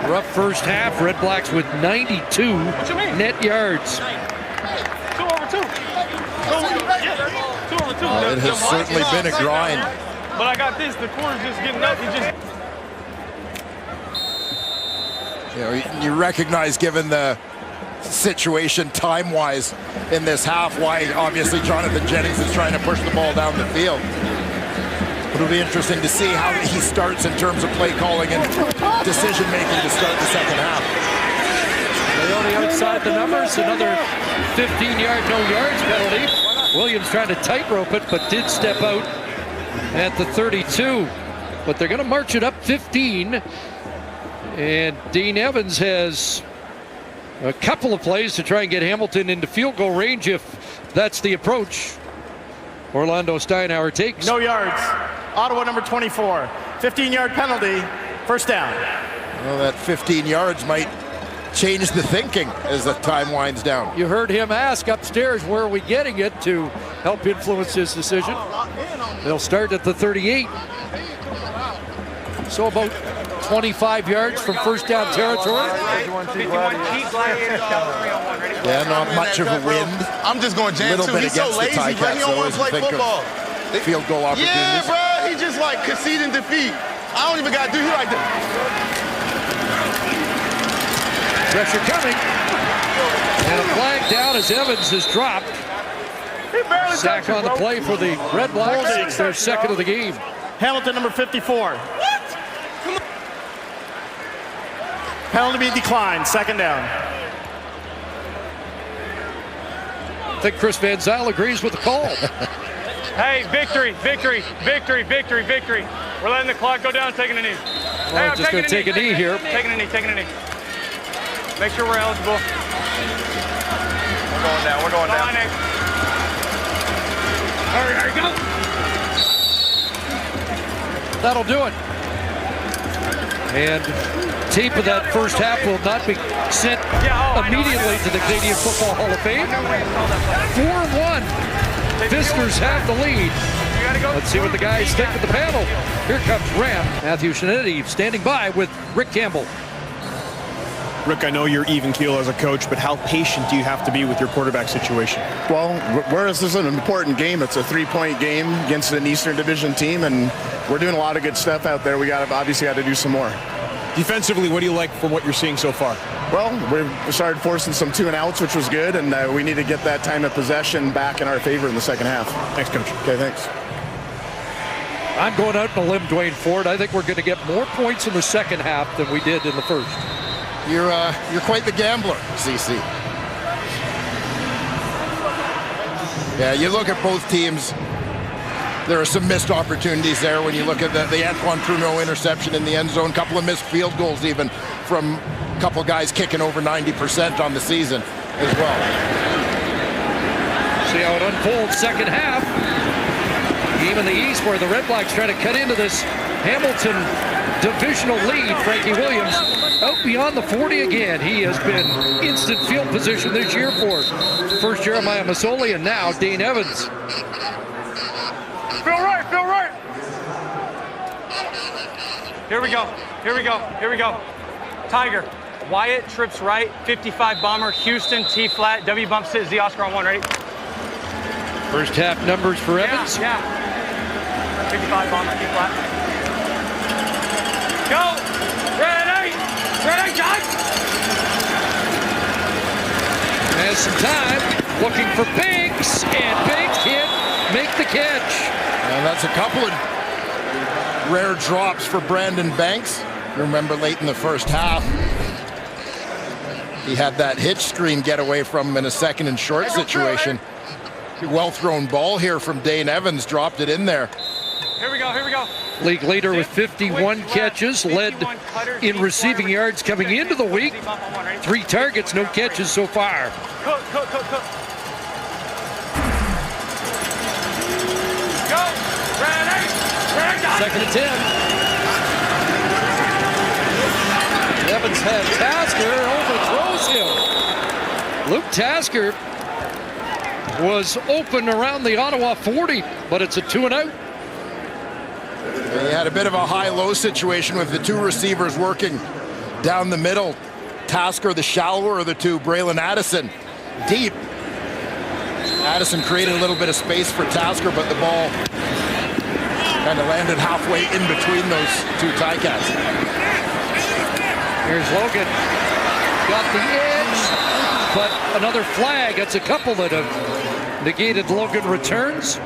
Rough first half, Red Blacks with 92 net yards. 2 over 2. 2 over 2. It has certainly been a grind. But I got this. The corner's just getting up. You recognize, given the situation time-wise in this half, why obviously Jonathan Jennings is trying to push the ball down the field. It'll be interesting to see how he starts in terms of play calling and decision-making to start the 2nd half. Leone outside the numbers, another 15-yard no yards penalty. Williams trying to tightrope it, but did step out at the 32. But they're going to march it up 15. And Dean Evans has a couple of plays to try and get Hamilton into field goal range if that's the approach Orlando Steinauer takes. No yards. Ottawa number 24. 15-yard penalty. 1st down. Well, that 15 yards might change the thinking as the time winds down. You heard him ask upstairs, where are we getting it, to help influence his decision. They'll start at the 38. So about 25 yards from first down territory. Yeah, not much of a wind. I'm just going to jam too. He's so lazy, bro. He don't want to play football. Field goal opportunities. Yeah, bro. He just like conceding defeat. I don't even got to do. He like that. Pressure coming. And a flag down as Evans is dropped. Sack on the play for the Red Blacks. It's their second of the game. Hamilton, number 54. Penalty be declined, second down. I think Chris Van Zyl agrees with the call. Hey, victory, victory, victory, victory, victory. We're letting the clock go down, taking a knee. Well, I'm just going to take a knee here. Taking a knee, taking a knee. Make sure we're eligible. We're going down, we're going down. All right, go. That'll do it. And tape of that first half will not be sent immediately to the Canadian Football Hall of Fame. 4-1. Fiskers have the lead. Let's see what the guys think of the panel. Here comes Ram. Matthew Shinetti standing by with Rick Campbell. Rick, I know you're even keel as a coach, but how patient do you have to be with your quarterback situation? Well, whereas this is an important game, it's a 3-point game against an Eastern Division team, and we're doing a lot of good stuff out there. We obviously got to do some more. Defensively, what do you like from what you're seeing so far? Well, we started forcing some 2-and-outs, which was good, and we need to get that time of possession back in our favor in the second half. Thanks, Coach. Okay, thanks. I'm going out on a limb, Dwayne Ford. I think we're going to get more points in the second half than we did in the first. You're quite the gambler, CC. Yeah, you look at both teams. There are some missed opportunities there when you look at the Antoine Pruneau interception in the end zone. A couple of missed field goals even from a couple of guys kicking over 90% on the season as well. See how it unfolds second half. Game in the East where the Red Blacks try to cut into this Hamilton divisional lead. Frankie Williams out beyond the 40 again. He has been instant field position this year for first Jeremiah Masoli and now Dane Evans. Feel right, feel right. Here we go, here we go, here we go. Tiger, Wyatt trips right, 55 bomber, Houston, T flat, W bumps it, Z Oscar on one, ready? First half numbers for Evans. Yeah. 55 bomber, T flat. Go, ready, John. Has some time, looking for Biggs, and Biggs can't make the catch. And that's a couple of rare drops for Brandon Banks. You remember late in the first half, he had that hitch screen get away from him in a second and short situation. Well-thrown ball here from Dane Evans, dropped it in there. Here we go, here we go. League leader with 51 catches, led in receiving yards coming into the week. 3 targets, no catches so far. Cook. Go, ready, Second and 10. Evans had Tasker, overthrows him. Luke Tasker was open around the Ottawa 40, but it's a 2-and-out. He had a bit of a high-low situation with the two receivers working down the middle. Tasker, the shallower of the two, Braylon Addison, deep. Addison created a little bit of space for Tasker, but the ball kind of landed halfway in between those two Ticats. Here's Logan. Got the edge, but another flag. That's a couple that have negated Logan returns.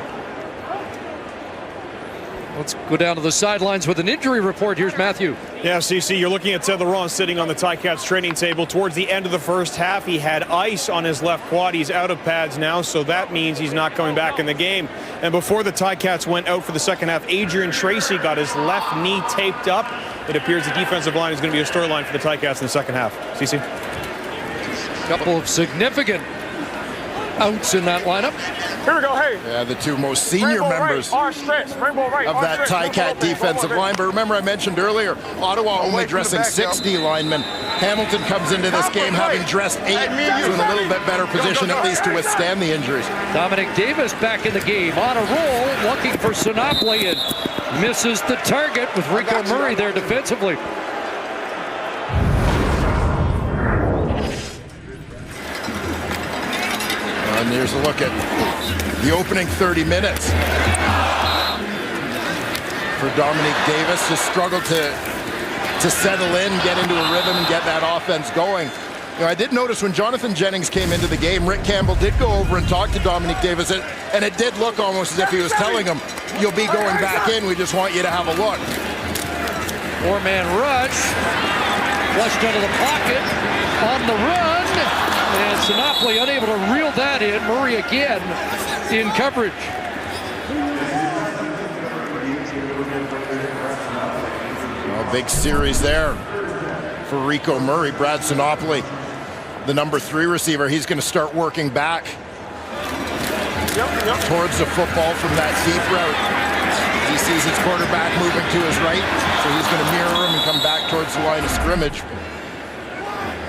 Let's go down to the sidelines with an injury report. Here's Matthew. Yeah, CC, you're looking at Ted Laurent sitting on the Ticats training table. Towards the end of the first half, he had ice on his left quad. He's out of pads now, so that means he's not coming back in the game. And before the Ticats went out for the second half, Adrian Tracy got his left knee taped up. It appears the defensive line is going to be a storyline for the Ticats in the second half. CC? A couple of significant outs in that lineup. Here we go, hey. Yeah, the two most senior Rainbow members right, R-stretch, rainbow right, of that Ticat defensive line. But remember, I mentioned earlier, Ottawa only dressing 60 linemen. Hamilton comes into this game having dressed 8, so in a little bit better position at least to withstand the injuries. Dominic Davis back in the game, on a roll, looking for Sinopoli and misses the target with Rico Murray there defensively. And here's a look at the opening 30 minutes for Dominic Davis. Just struggled to settle in, get into a rhythm, and get that offense going. You know, I did notice when Jonathan Jennings came into the game, Rick Campbell did go over and talk to Dominic Davis, and it did look almost as if he was telling him, you'll be going back in, we just want you to have a look. Four-man rush, flushed out of the pocket, on the run, and Sinopoli unable to reel that in. Murray again in coverage. A big series there for Rico Murray. Brad Sinopoli, the number 3 receiver, he's going to start working back towards the football from that deep route. He sees his quarterback moving to his right, so he's going to mirror him and come back towards the line of scrimmage.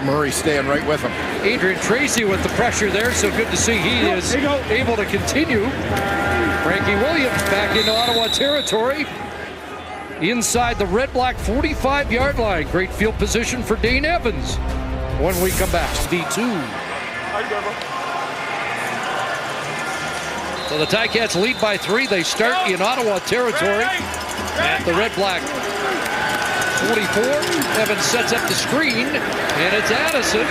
Murray staying right with him. Adrian Tracy with the pressure there, so good to see he is able to continue. Frankie Williams back into Ottawa territory. Inside the Red-Black 45-yard line. Great field position for Dane Evans. When we come back, D2. So the Ticats lead by 3. They start in Ottawa territory at the Red-Black 44. Evans sets up the screen, and it's Addison.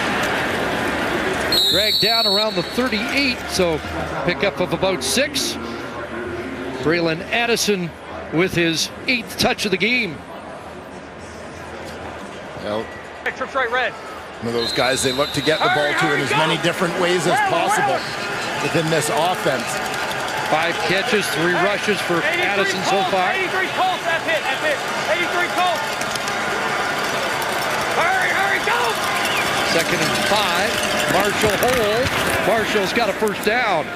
Dragged down around the 38, so pickup of about 6. Braylon Addison with his 8th touch of the game. Well, Trips right, red. one of those guys they look to get the ball to in as many different ways as possible within this offense. 5 catches, 3 rushes for Addison so far. 83 Colts, that's it. 83 Colts. Hurry, go! 2nd and 5. Marshall hold. Marshall's got a first down.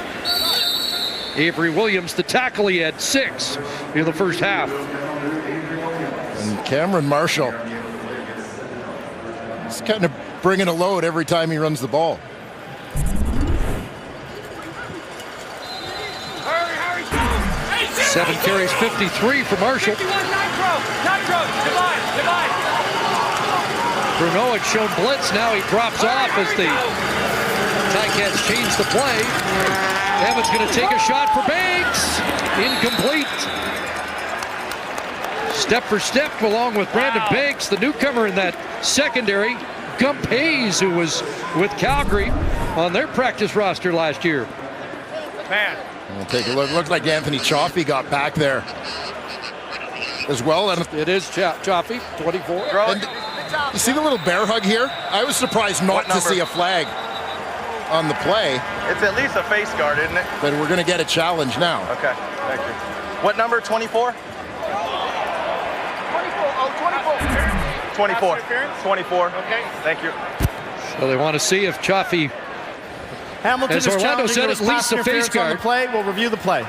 Avery Williams, the tackle, he had 6 in the first half. And Cameron Marshall, he's kind of bringing a load every time he runs the ball. Hurry, go! 7 carries, 53 for Marshall. 51 Nitro, divide. Bruno had shown blitz, now he drops off as the Ticats change the play. Evans going to take a shot for Banks. Incomplete. Step for step along with Brandon Banks, the newcomer in that secondary. Gump Hayes, who was with Calgary on their practice roster last year. Man. We'll take a look. Looks like Anthony Chaffee got back there as well. And It is Chaffee, 24. And you see the little bear hug here? I was surprised not to see a flag on the play. It's at least a face guard, isn't it? But we're going to get a challenge now. Okay, thank you. What number, 24? 24. 24. Okay, thank you. So they want to see if Chaffee, Hamilton as is Orlando challenging said, his at least pass a face interference on guard. the play. We'll review the play.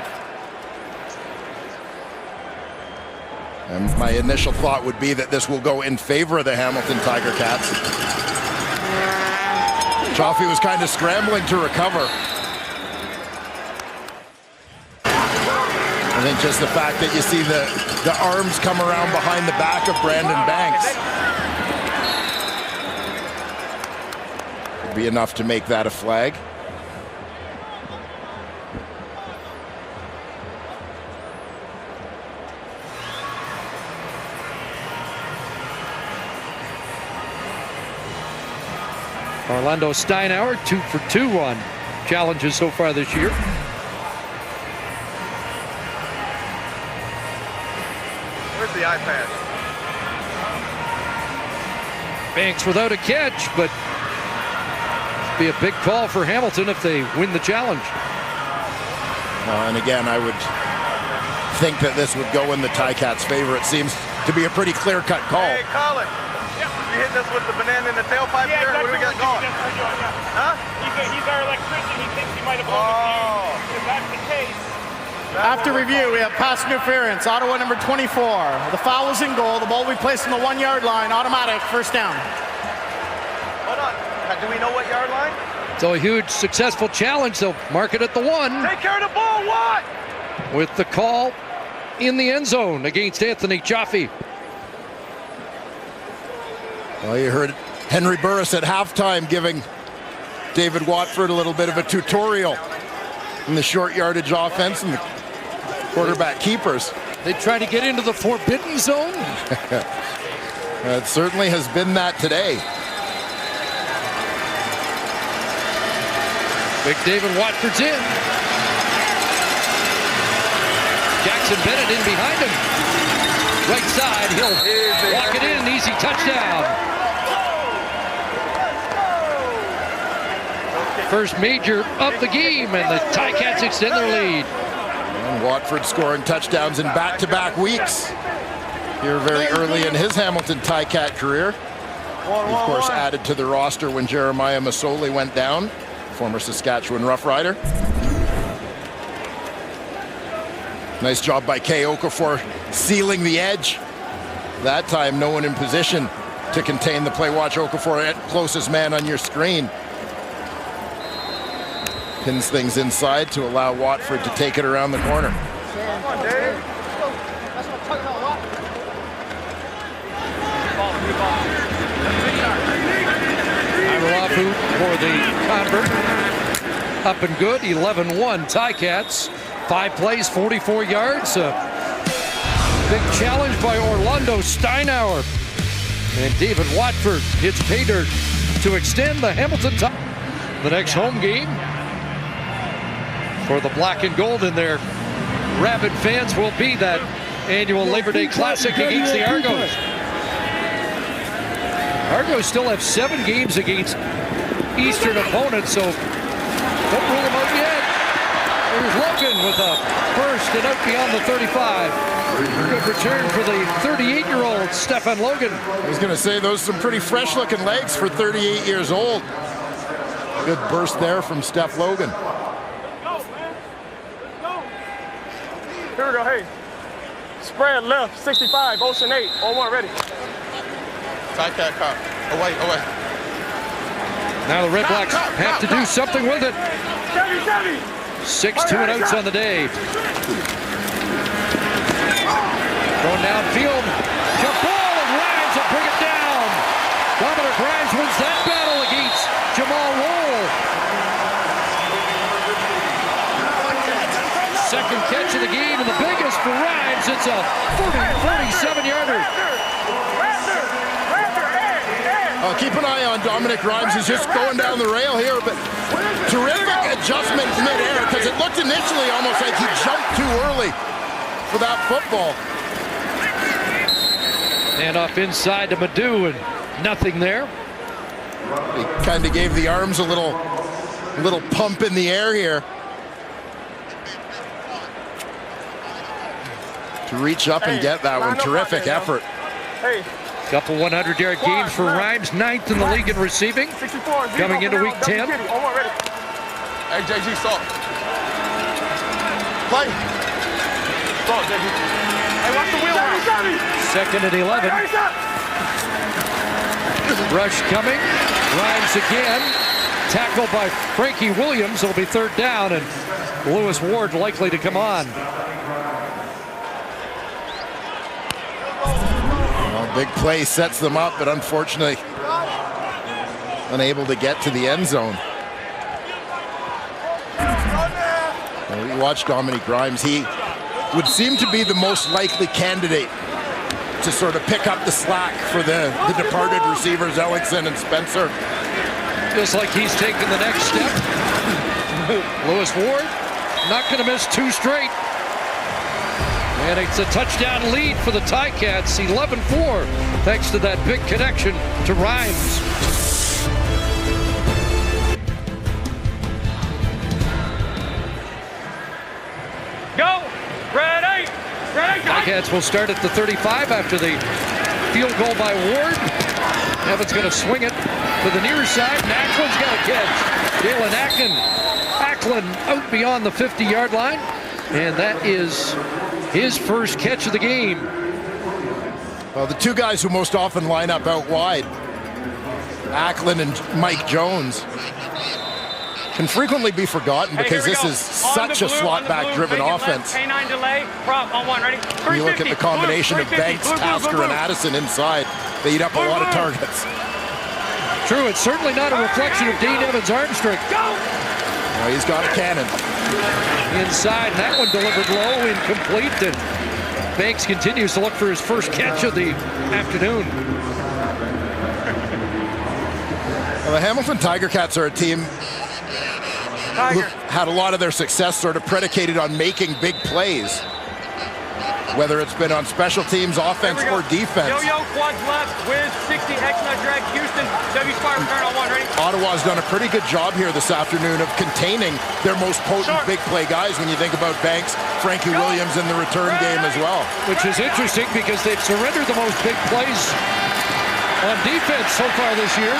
And my initial thought would be that this will go in favor of the Hamilton Tiger Cats. Chaffee was kind of scrambling to recover. I think just the fact that you see the arms come around behind the back of Brandon Banks would be enough to make that a flag. Orlando Steinauer, 2 for 2 on challenges so far this year. Where's the iPad? Banks without a catch, but be a big call for Hamilton if they win the challenge. And again, I would think that this would go in the Ticats' favor. It seems to be a pretty clear-cut call. Hey, call it. hitting us with the banana in the tailpipe here? What do we got going? Huh? He's our electrician. He thinks he might have blown the fuse. If that's the case. After review, we have pass interference. Ottawa number 24. The foul is in goal. The ball will be placed on the 1 yard line. Automatic first down. Hold on. Do we know what yard line? So a huge successful challenge. They'll mark it at the 1 Take care of the ball, Watt! with the call in the end zone against Anthony Chaffee. Well, you heard Henry Burris at halftime giving David Watford a little bit of a tutorial in the short yardage offense and the quarterback keepers. They try to get into the forbidden zone. It certainly has been that today. Big David Watford's in. Jackson Bennett in behind him. Right side, he'll walk it in, easy touchdown. First major of the game, and the Ticats extend their lead. And Watford scoring touchdowns in back-to-back weeks here very early in his Hamilton Ticat career. He, of course, added to the roster when Jeremiah Masoli went down, former Saskatchewan Rough Rider. Nice job by Kay Okafor sealing the edge. That time, no one in position to contain the play. Watch Okafor, closest man on your screen. Pins things inside to allow Watford to take it around the corner. Amarafu for the convert. Up and good, 11-1 Ticats. 5 plays, 44 yards. Big challenge by Orlando Steinauer. And David Watford hits pay dirt to extend the Hamilton top. The next home game for the black and gold in their rabid fans will be that annual Labor Day Classic against the Argos. Argos still have 7 games against Eastern opponents, so don't rule them out yet. There's Logan with a burst and out beyond the 35. Good return for the 38-year-old Stefan Logan. I was going to say, those are some pretty fresh-looking legs for 38 years old. Good burst there from Steph Logan. Here we go, hey. Spread left, 65, Ocean 8, 01, ready. Ticat car. Away. Now the Red Blacks have to do something with it. 70. 6 2-and-outs on the day. Going downfield. Jump ball, and Grimes will bring it down. Dominic Grimes wins that battle against Jamal Roll. Second catch of the game, and the biggest for Grimes. It's a 47-yarder. Keep an eye on Dominic Grimes. He's just going down the rail here, but terrific adjustment mid-air, because it looked initially almost like he jumped too early for that football. And off inside to Madu, and nothing there. He kind of gave the arms a little pump in the air here to reach up and get that one. Terrific effort. Hey. Couple 100-yard games for Grimes, 9th in the league in receiving. 64, coming into week 10. Hey, JG, stop. Play. Stop, JG. Hey, watch the wheel route. 2nd and 11. Rush coming. Grimes again. Tackled by Frankie Williams. It'll be 3rd down, and Lewis Ward likely to come on. Big play sets them up, but unfortunately unable to get to the end zone. When we watched Dominic Grimes, he would seem to be the most likely candidate to sort of pick up the slack for the departed receivers, Ellingson and Spencer. Feels like he's taking the next step. Lewis Ward not going to miss 2 straight. And it's a touchdown lead for the Ticats, 11-4, thanks to that big connection to Grimes. Go! Ready! Ticats will start at the 35 after the field goal by Ward. Evans going to swing it to the near side, and Ackland's got a catch. Galen Ackland out beyond the 50-yard line, and that is his first catch of the game. Well, the two guys who most often line up out wide, Ackland and Mike Jones, can frequently be forgotten because this is such a slot back driven offense. K9 delay, prop on one, ready? You look at the combination of Banks, Tasker, and Addison inside, they eat up a lot of targets. True, it's certainly not a reflection of Dean Evans' arm strength. Well, he's got a cannon. Inside, and that one delivered low, incomplete, and Banks continues to look for his first catch of the afternoon. Well, the Hamilton Tiger Cats are a team who had a lot of their success sort of predicated on making big plays, whether it's been on special teams, offense, or defense. Yo-yo, quads left, whiz, 60, X-nut drag, Houston, W-spire return on one, ready? Ottawa's done a pretty good job here this afternoon of containing their most potent big play guys when you think about Banks, Frankie Williams in the return game as well. Which is interesting because they've surrendered the most big plays on defense so far this year.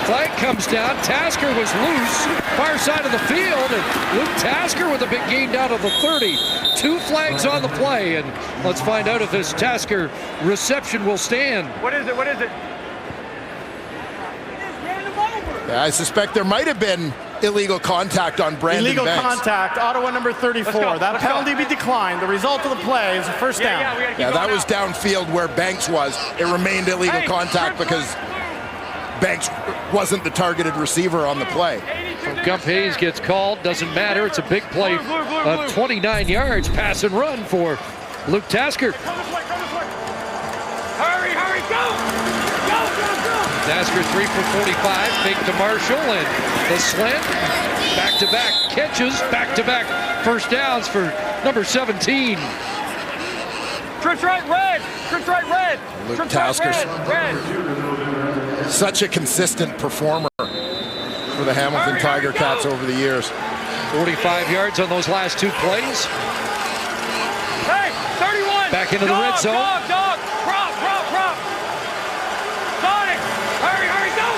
Flag comes down, Tasker was loose, far side of the field, and Luke Tasker with a big gain down to the 30. 2 flags on the play, and let's find out if this Tasker reception will stand. What is it, what is it? Yeah, I suspect there might have been illegal contact on Brandon Illegal Banks. contact, Ottawa number 34. That penalty be declined. The result of the play is a first down. Yeah, that was downfield where Banks was. It remained illegal contact because Banks wasn't the targeted receiver on the play. So Gump Hayes gets called, doesn't matter. It's a big play of 29 yards, pass and run for Luke Tasker. Hurry, hurry, go! Go, go, go! Tasker 3 for 45, fake to Marshall, and the slant. Back-to-back catches, back-to-back first downs for number 17. Trips right, red! Trips right, red! Luke Tasker, red! such a consistent performer for the Hamilton Tiger Cats over the years. 45 yards on those last 2 plays. Hey, 31! Back into the red zone. Dog! Prop! Sonic! Hurry, go!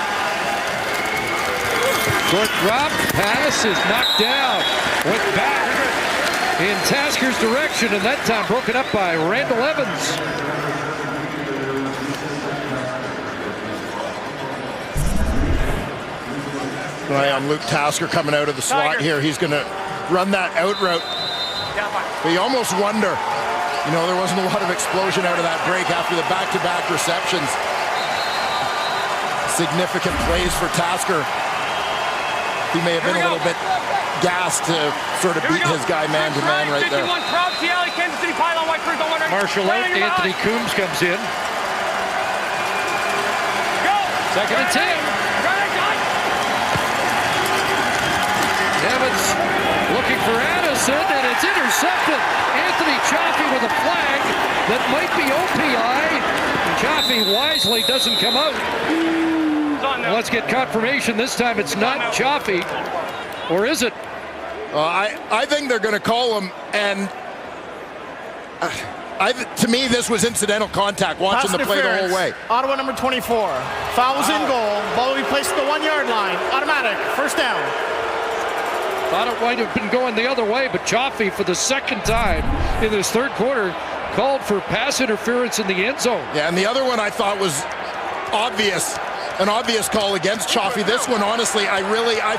Short drop, pass is knocked down. Went back in Tasker's direction, and that time broken up by Randall Evans. On Luke Tasker coming out of the slot here. He's going to run that out route. But you almost wonder, there wasn't a lot of explosion out of that break after the back-to-back receptions. Significant plays for Tasker. He may have been a little bit gassed to sort of beat his guy man-to-man right there. Marshall out, Anthony Coombs comes in. Second and 10. Evans looking for Addison, and it's intercepted. Anthony Chaffee with a flag that might be OPI. And Chaffee wisely doesn't come out. Let's get confirmation. This time it's not Chaffee. Or is it? I think they're going to call him, and to me this was incidental contact watching the play the whole way. Ottawa number 24. Foul was in goal. Ball will be placed at the 1-yard line. Automatic. First down. Thought it might have been going the other way, but Chaffee, for the second time in this third quarter, called for pass interference in the end zone. Yeah, and the other one I thought was obvious, an obvious call against Chaffee. This one, honestly, I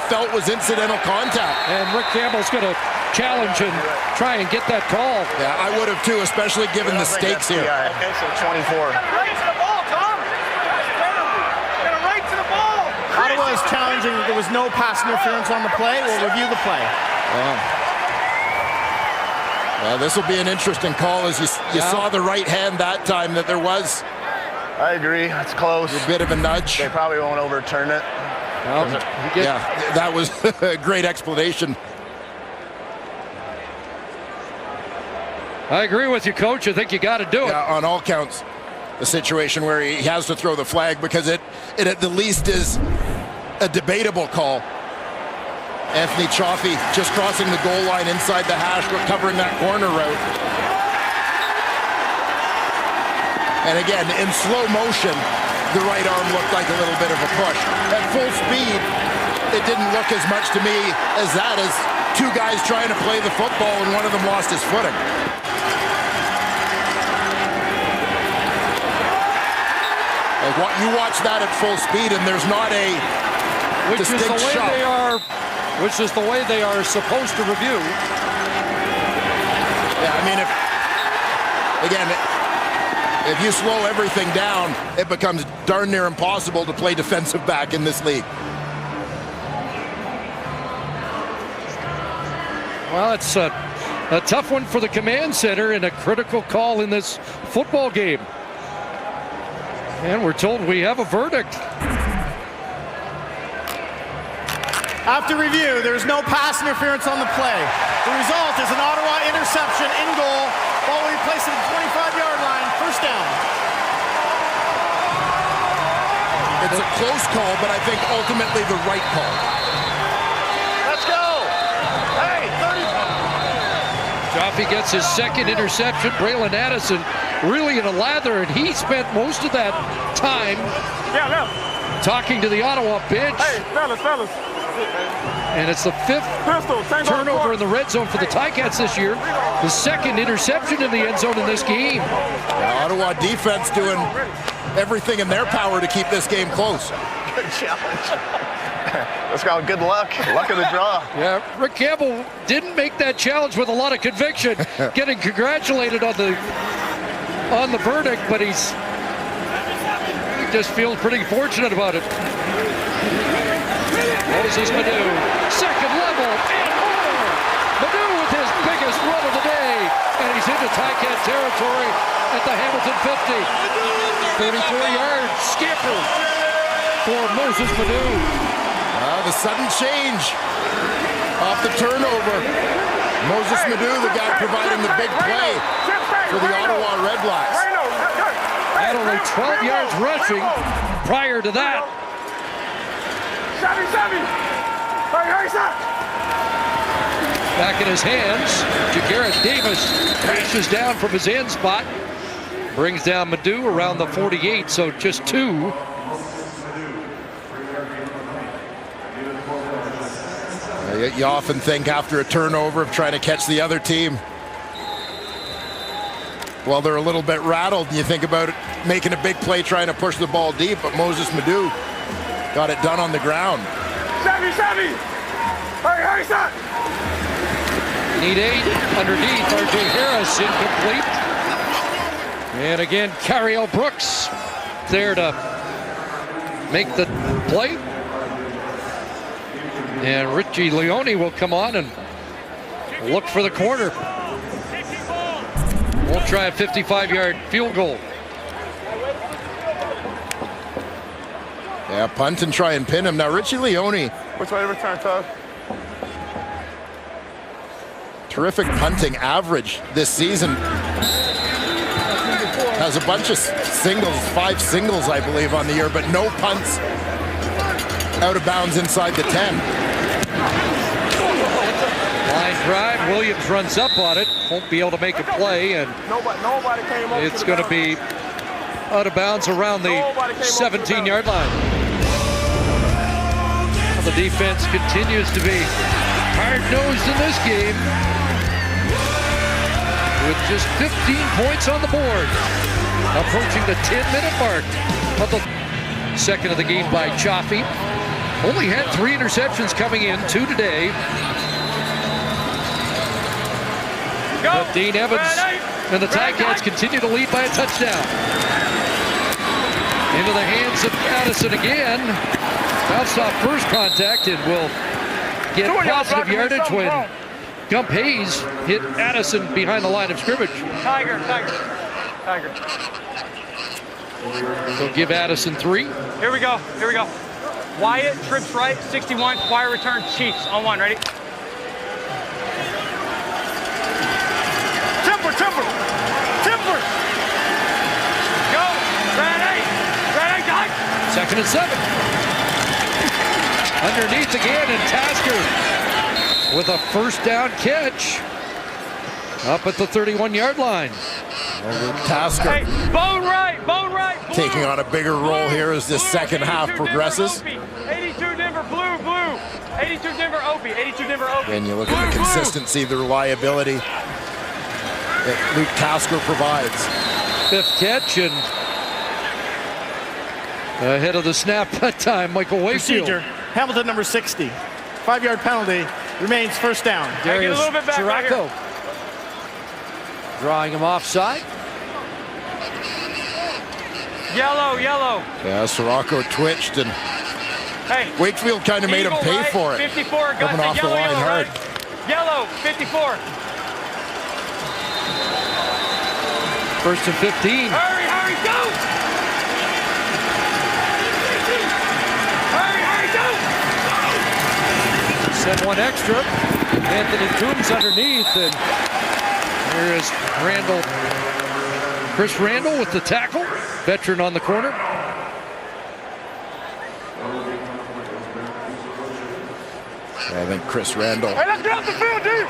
felt was incidental contact. And Rick Campbell's going to challenge and try and get that call. Yeah, I would have too, especially given the stakes here. Okay, so 24. Right to the ball, Tom! Get it right to the ball! Ottawa is challenging that there was no pass interference on the play. We'll review the play. Well, this will be an interesting call as you saw the right hand that time that there was. I agree. It's close. A bit of a nudge. They probably won't overturn it. Yeah, that was a great explanation. I agree with you, Coach. I think you got to do it. Yeah, on all counts. The situation where he has to throw the flag because it at the least is a debatable call. Anthony Chaffee just crossing the goal line inside the hash, but covering that corner route. And again, in slow motion, the right arm looked like a little bit of a push. At full speed, it didn't look as much to me as that, as two guys trying to play the football and one of them lost his footing. Like, what, you watch that at full speed and there's not a distinct shot. Which is the way they are supposed to review. Yeah, I mean, if you slow everything down, it becomes darn near impossible to play defensive back in this league. Well, it's a tough one for the command center and a critical call in this football game. And we're told we have a verdict. After review, there's no pass interference on the play. The result is an Ottawa interception in goal while we place it at the 25-yard line, first down. It's a close call, but I think ultimately the right call. Let's go! Hey, 30. Joffe gets his second interception. Braylon Addison really in a lather, and he spent most of that time talking to the Ottawa bench. Hey, fellas. And it's the fifth turnover in the red zone for the Ticats this year. The second interception in the end zone in this game. Yeah, Ottawa defense doing everything in their power to keep this game close. Good challenge. Let's go. Good luck. Luck of the draw. Yeah, Rick Campbell didn't make that challenge with a lot of conviction, getting congratulated on the verdict, but he just feels pretty fortunate about it. Moses Madu, second level, and more! Madu with his biggest run of the day, and he's into Ticat territory at the Hamilton 50. 34-yard scamper for Moses Madu. The sudden change off the turnover. Moses Madu, the guy providing the big play for the Ottawa REDBLACKS. Had only 12 yards rushing prior to that. Back in his hands, Jagarrett Davis crashes down from his end spot, brings down Madu around the 48, so just two. You often think after a turnover of trying to catch the other team, well, they're a little bit rattled, and you think about it, making a big play trying to push the ball deep, but Moses Madu got it done on the ground. Need 8 underneath. RJ Harris incomplete. And again, Cariel Brooks there to make the play. And Richie Leone will come on and look for the corner. We'll try a 55-yard field goal. Yeah, punt and try and pin him. Now, Richie Leone. Which way to return, Todd? Terrific punting average this season. Has a bunch of singles, 5 singles, I believe, on the year, but no punts out of bounds inside the 10. Line drive, Williams runs up on it, won't be able to make a play, and it's going to be out of bounds around the 17-yard line. Well, the defense continues to be hard-nosed in this game, with just 15 points on the board, approaching the 10-minute mark of the second of the game by Joffe. Only had 3 interceptions coming in, 2 today. But Dean Evans and the Ticats continue to lead by a touchdown. Into the hands of Addison again. Bounced off first contact and will get positive yardage when Gump Hayes hit Addison behind the line of scrimmage. Tiger. So give Addison 3. Here we go. Wyatt trips right, 61. Wire return, Chiefs on 1. Ready? Timber. Go. Ready, Doug. 2nd and 7. Underneath again, and Tasker with a first down catch up at the 31-yard line. Tasker Hey, bone right, blue. taking on a bigger role here as this Blue, second half 82 progresses. Denver, 82 Denver, blue. 82 Denver, Opie. 82 Denver, Opie. And you look at the consistency, the reliability that Luke Tasker provides. Fifth catch, and ahead of the snap that time, Michael Wakefield. Procedure. Hamilton, number 60. 5-yard penalty. Remains first down. Hey, get a Darius little bit back right Jurako drawing him offside. Yellow. Yeah, Sirocco twitched, and Hey. Wakefield kind of made him Eagle pay right, for it. 54, Coming off the yellow, line hard. Right. Yellow, 54. First and 15. Hurry, go! Hurry, go! Send one extra. Anthony Coombs underneath, and here is Chris Randall with the tackle. Veteran on the corner. I think Chris Randall Hey, let's get off the field, dude!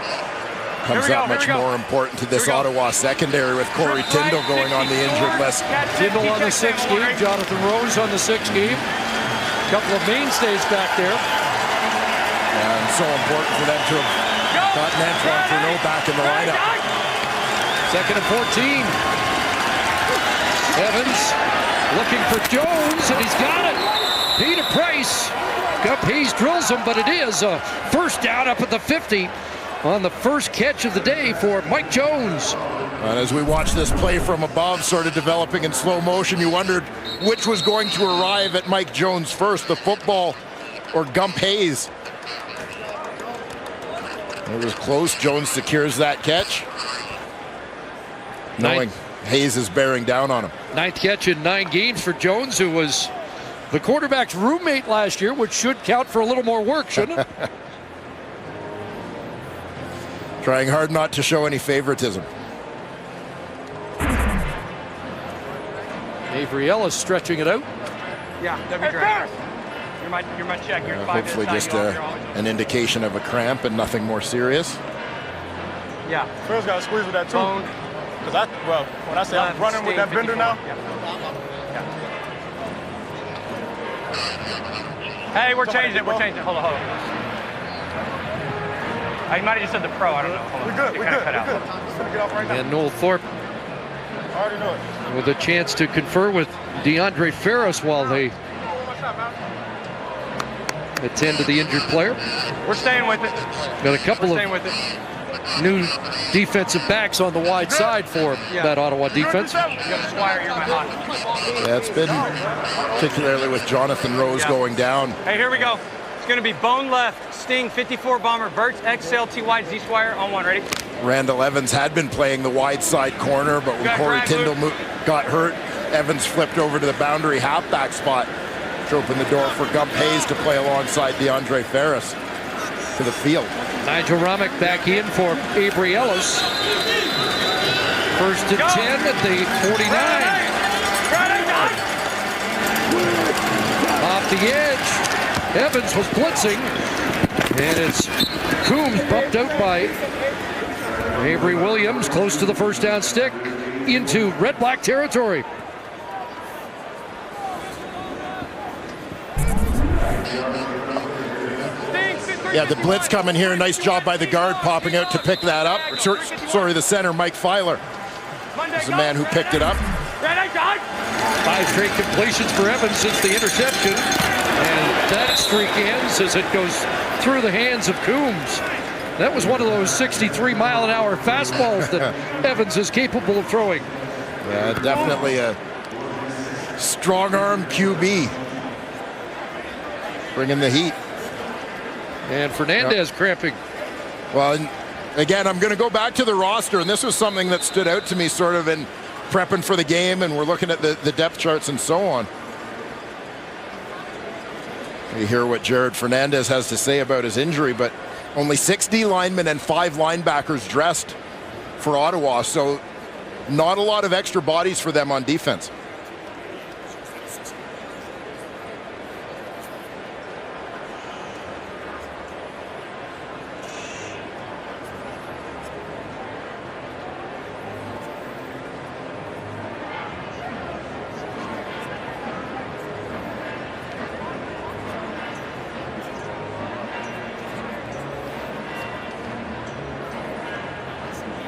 comes Here we out go, much here we go. more important to this Here we go. Ottawa secondary with Corey Tyndall going on the injured list. Tyndall on the 6 game. Jonathan Rose on the 6 game. Couple of mainstays back there. And so important for them to have gotten Antoine Furneaux back in the lineup. Second and 14. Evans looking for Jones, and he's got it. Peter Price. Hayes drills him, but it is a first down up at the 50 on the first catch of the day for Mike Jones. And as we watch this play from above, sort of developing in slow motion, you wondered which was going to arrive at Mike Jones first, the football or Gump Hayes. It was close. Jones secures that catch, knowing Hayes is bearing down on him. 9th catch in 9 games for Jones, who was the quarterback's roommate last year, which should count for a little more work, shouldn't it? Trying hard not to show any favoritism. Avery Ellis stretching it out. Yeah, that'd be great. You're my check. You're 5 Hopefully minutes just an indication of a cramp and nothing more serious. Yeah. Phil's got to squeeze with that too. Bone. Because when I say I'm running with that bender now. Hey, we're changing it. Hold on. I might have just said the pro. I don't know. Hold on. We're good. Just gonna get off right now. And Noel Thorpe I already know it. with a chance to confer with DeAndre Ferris while they attend to the injured player. We're staying with it. Got a couple Staying of with it. new defensive backs on the wide side for that Ottawa defense. You got a Swire. You're my hot. Yeah, it's been particularly with Jonathan Rose going down. Hey, here we go. It's going to be Bone left, Sting 54 bomber, Burt's XL T wide Z Swire on one. Ready? Randall Evans had been playing the wide side corner, but when Corey Tyndall got hurt, Evans flipped over to the boundary halfback spot to open the door for Gump Hayes to play alongside DeAndre Ferris to the field. Nigel Romick back in for Avery Ellis. First and 10 at the 49. Off the edge. Evans was blitzing, and it's Coombs bumped out by Avery Williams, close to the first down stick, into red-black territory. Yeah, the blitz coming here. Nice job by the guard popping out to pick that up. Sorry, the center, Mike Filer, is the man who picked it up. 5 straight completions for Evans since the interception. And that streak ends as it goes through the hands of Coombs. That was one of those 63-mile-an-hour fastballs that Evans is capable of throwing. Yeah, definitely a strong-arm QB. Bringing the heat. And Fernandez cramping. Well, again, I'm going to go back to the roster, and this was something that stood out to me sort of in prepping for the game, and we're looking at the depth charts and so on. You hear what Jared Fernandez has to say about his injury, but only 6 D linemen and 5 linebackers dressed for Ottawa, so not a lot of extra bodies for them on defense.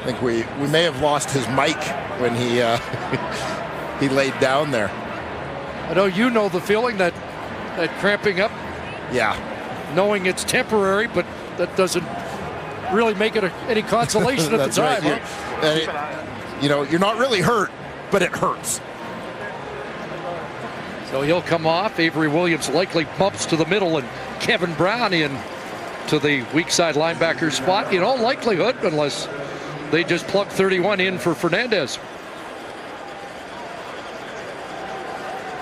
think we may have lost his mic when he he laid down there. I know you know the feeling that cramping up. Yeah. Knowing it's temporary, but that doesn't really make it any consolation at the time. Right. Huh? You know, you're not really hurt, but it hurts. So he'll come off. Avery Williams likely bumps to the middle, and Kevin Brown in to the weak side linebacker spot in all likelihood, unless they just plug 31 in for Fernandez.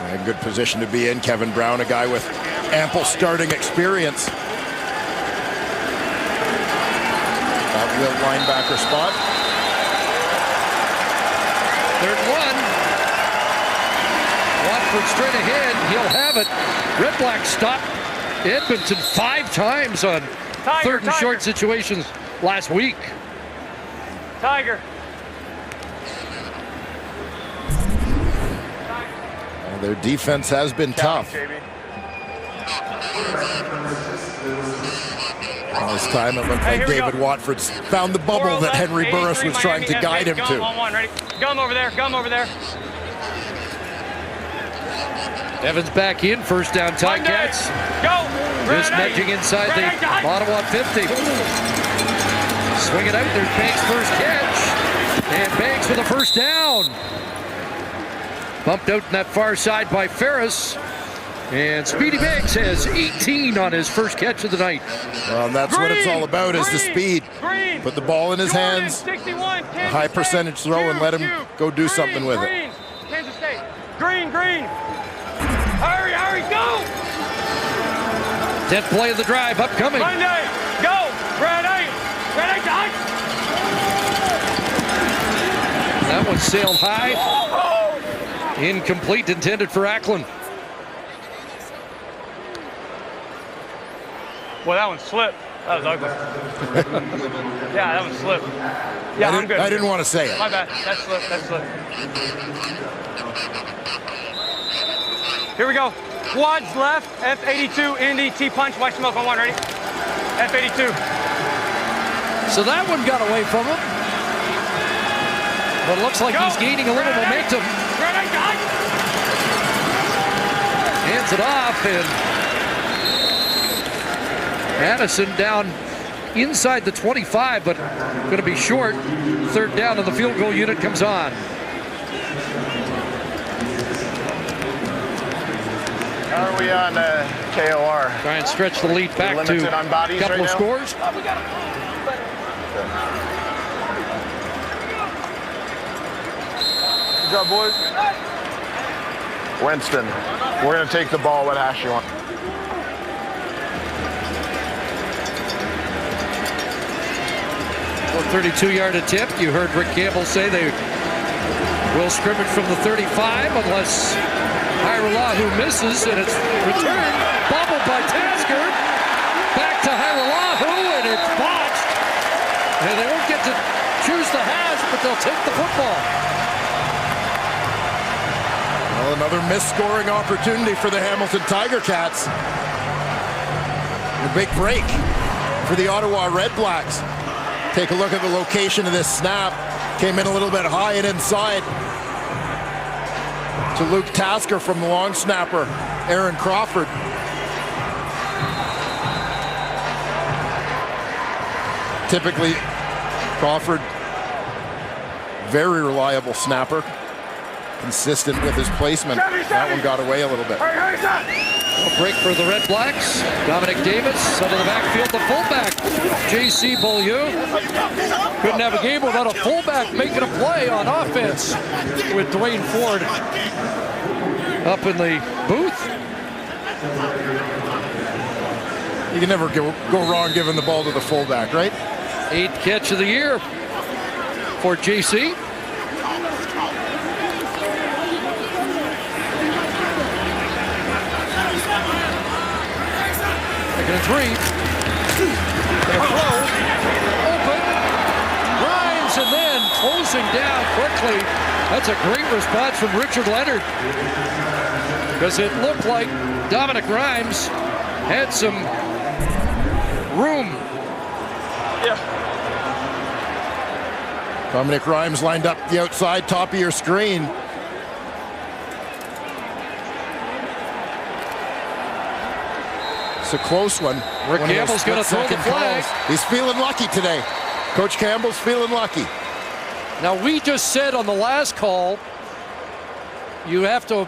A good position to be in. Kevin Brown, a guy with ample starting experience. That will linebacker spot. Third one. Watford straight ahead. He'll have it. REDBLACKS stopped Edmonton 5 times on third and short situations last week. Tiger. Well, their defense has been tough. This time it looked like David Watford's found the bubble that Henry Burris was trying to guide him to. Ready? Gum over there, gum over there. Evans back in, first down Ticats. Go! Just nudging inside the Ottawa 50. Swing it out, there's Banks' first catch. And Banks with a first down. Bumped out in that far side by Ferris. And Speedy Banks has 18 on his first catch of the night. Well, and that's what it's all about, is the speed. Put the ball in his hands, 61, a high percentage throw, and let him go do something with it. Kansas State. Green. Hurry, go! 10th play of the drive, upcoming. Monday, go! Ready, done! That one sailed high. Incomplete, intended for Ackland. Well, that one slipped. That was ugly. Yeah, that one slipped. Yeah, I'm good. I didn't want to say it. My bad. That slipped. Here we go. Quads left. F82, Indy, T-punch, white smoke on one. Ready? F82. So that one got away from him. But it looks like he's gaining a little momentum. Ready, done! Hands it off, and Addison down inside the 25, but going to be short. Third down, and the field goal unit comes on. How are we on KOR? Try and stretch the lead back to a couple of scores. Good job, boys. Winston, we're going to take the ball. What hash you want? 32-yard attempt. You heard Rick Campbell say they will scrimmage from the 35 unless Hiralahu misses, and it's returned, bobbled by Tasker. Back to Hiralahu, and it's botched. And they won't get to choose the hash, but they'll take the football. Well, another missed scoring opportunity for the Hamilton Tiger Cats. A big break for the Ottawa REDBLACKS. Take a look at the location of this snap. Came in a little bit high and inside to Luke Tasker from the long snapper, Aaron Crawford. Typically, Crawford, very reliable snapper, consistent with his placement. That one got away a little bit. A break for the REDBLACKS. Dominic Davis out of the backfield, the fullback, J.C. Beaulieu. Couldn't have a game without a fullback making a play on offense with Dwayne Ford up in the booth. You can never go wrong giving the ball to the fullback, right? 8th catch of the year for J.C. Second and 3. Gonna throw. Open. Grimes, and then closing down quickly. That's a great response from Richard Leonard, because it looked like Dominic Grimes had some room. Yeah. Dominic Rhymes lined up the outside, top of your screen. It's a close one. Rick Campbell's going to throw the flag. He's feeling lucky today. Coach Campbell's feeling lucky. Now, we just said on the last call, you have to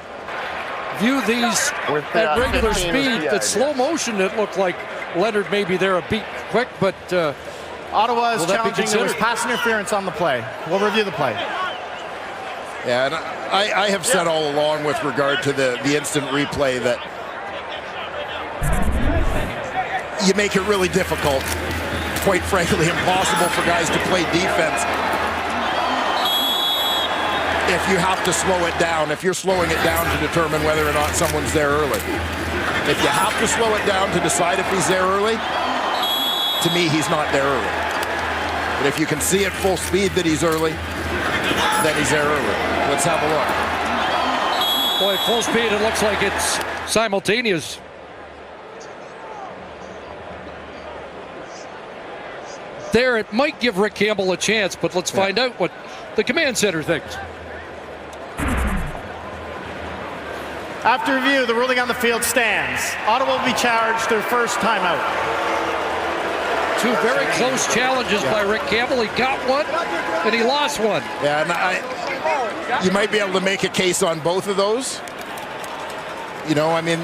view these at regular speed. At slow motion, it looked like Leonard may be there a beat quick, but Ottawa is challenging. There was pass interference on the play. We'll review the play. Yeah, and I have said all along with regard to the instant replay that you make it really difficult, quite frankly impossible for guys to play defense if you have to slow it down, if you're slowing it down to determine whether or not someone's there early. If you have to slow it down to decide if he's there early, to me, he's not there early. But if you can see at full speed that he's early, then he's there early. Let's have a look. Boy, full speed, it looks like it's simultaneous. There, it might give Rick Campbell a chance, but let's find out what the command center thinks. After review, the ruling on the field stands. Ottawa will be charged their first timeout. Two very close challenges by Rick Campbell. He got one, and he lost one. Yeah, and you might be able to make a case on both of those. You know, I mean,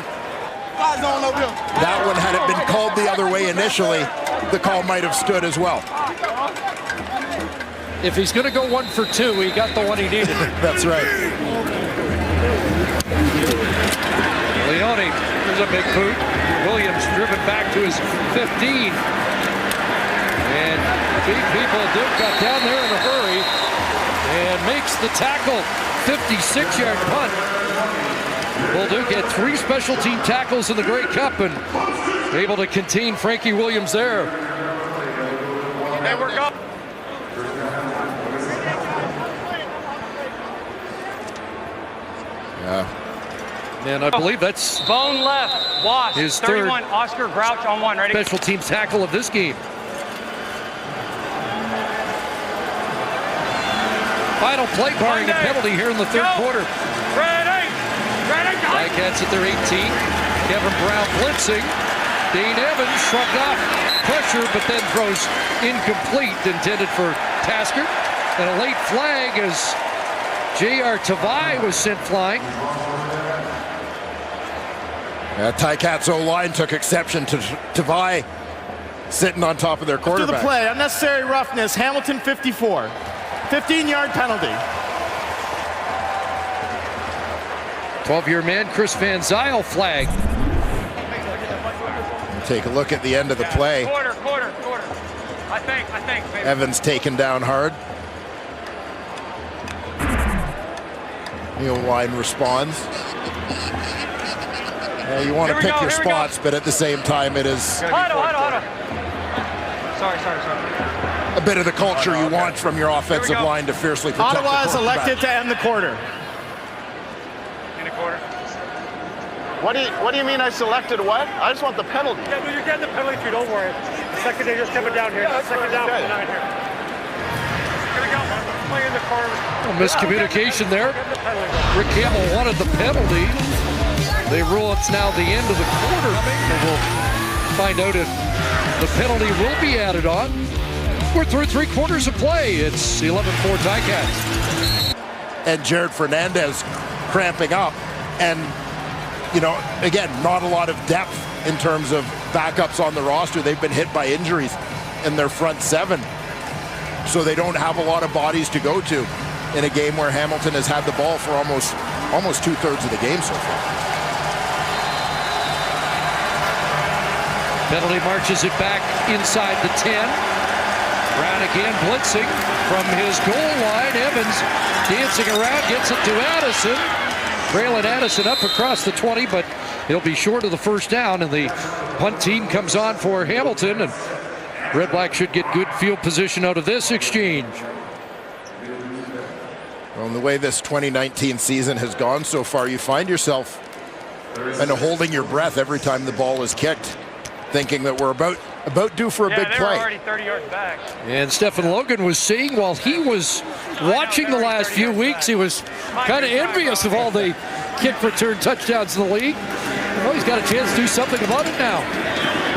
that one, had it been called the other way initially, the call might have stood as well. If he's going to go 1 for 2, he got the one he needed. That's right. Leone, there's a big boot. Williams driven back to his 15. And big people, Duke got down there in a hurry and makes the tackle. 56-yard punt. Well, Duke had 3 special team tackles in the Grey Cup and able to contain Frankie Williams there. Hey, we're going. Yeah. And I believe that's Bone left. Wash. his 31. third Oscar Grouch on 1. Ready? special team tackle of this game. Final play, barring a penalty here in the third quarter. Ready. Ready. Ticats at their 18. Kevin Brown blitzing. Dane Evans shrugged off pressure, but then throws incomplete, intended for Tasker. And a late flag as J.R. Tavai was sent flying. Ticats O-line took exception to Tavai sitting on top of their quarterback. After the play, unnecessary roughness, Hamilton 54. 15-yard penalty. 12-year man Chris Van Zyl flag. Take a look at the end of the play. Quarter. I think. Maybe. Evans taken down hard. The O-line responds. You want to pick your spots, but at the same time, it is Huddle. Sorry. a bit of the culture you want from your offensive line to fiercely protect Ottawa the is elected to end the quarter. In a quarter. What do you mean I selected what? I just want the penalty. Yeah, no, you're getting the penalty too, don't worry. Second day, just coming down here. Second down from the 9 here. Here we go. Play in the corner. Miscommunication there. Rick Campbell wanted the penalty. They rule it's now the end of the quarter. And we'll find out if the penalty will be added on. We're through 3 quarters of play. It's 11-4 Ticats. And Jared Fernandez cramping up. And, you know, again, not a lot of depth in terms of backups on the roster. They've been hit by injuries in their front 7. So they don't have a lot of bodies to go to in a game where Hamilton has had the ball for almost 2/3 of the game so far. Penalty marches it back inside the 10. Brown again blitzing from his goal line. Evans dancing around, gets it to Addison. Braylon Addison up across the 20, but he'll be short of the first down, and the punt team comes on for Hamilton, and Red Black should get good field position out of this exchange. Well, in the way this 2019 season has gone so far, you find yourself kind of holding your breath every time the ball is kicked, thinking that we're about about due for a big they play. were already 30 yards back. And Stephen Logan was saying while he was watching the last few weeks, he was kind of envious of all the kick return touchdowns in the league. Well, he's got a chance to do something about it now.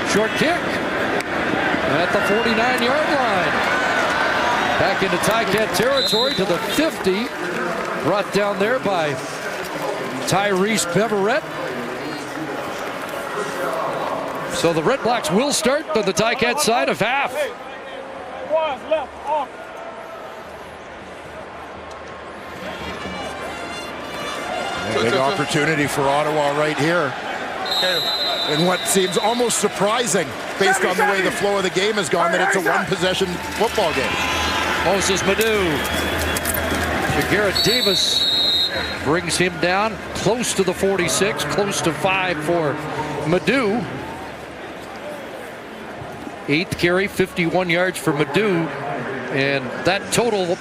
Short kick at the 49-yard line. Back into Ticat territory to the 50. Brought down there by Tyrese Beverett. So the Red Blacks will start on the Ticat side of half. Big opportunity for Ottawa right here. And what seems almost surprising based on the way the flow of the game has gone, that it's a one-possession football game. Moses Madu. Garrett Davis brings him down close to the 46, close to 5 for Madu. 8th carry, 51 yards for Madu. And that total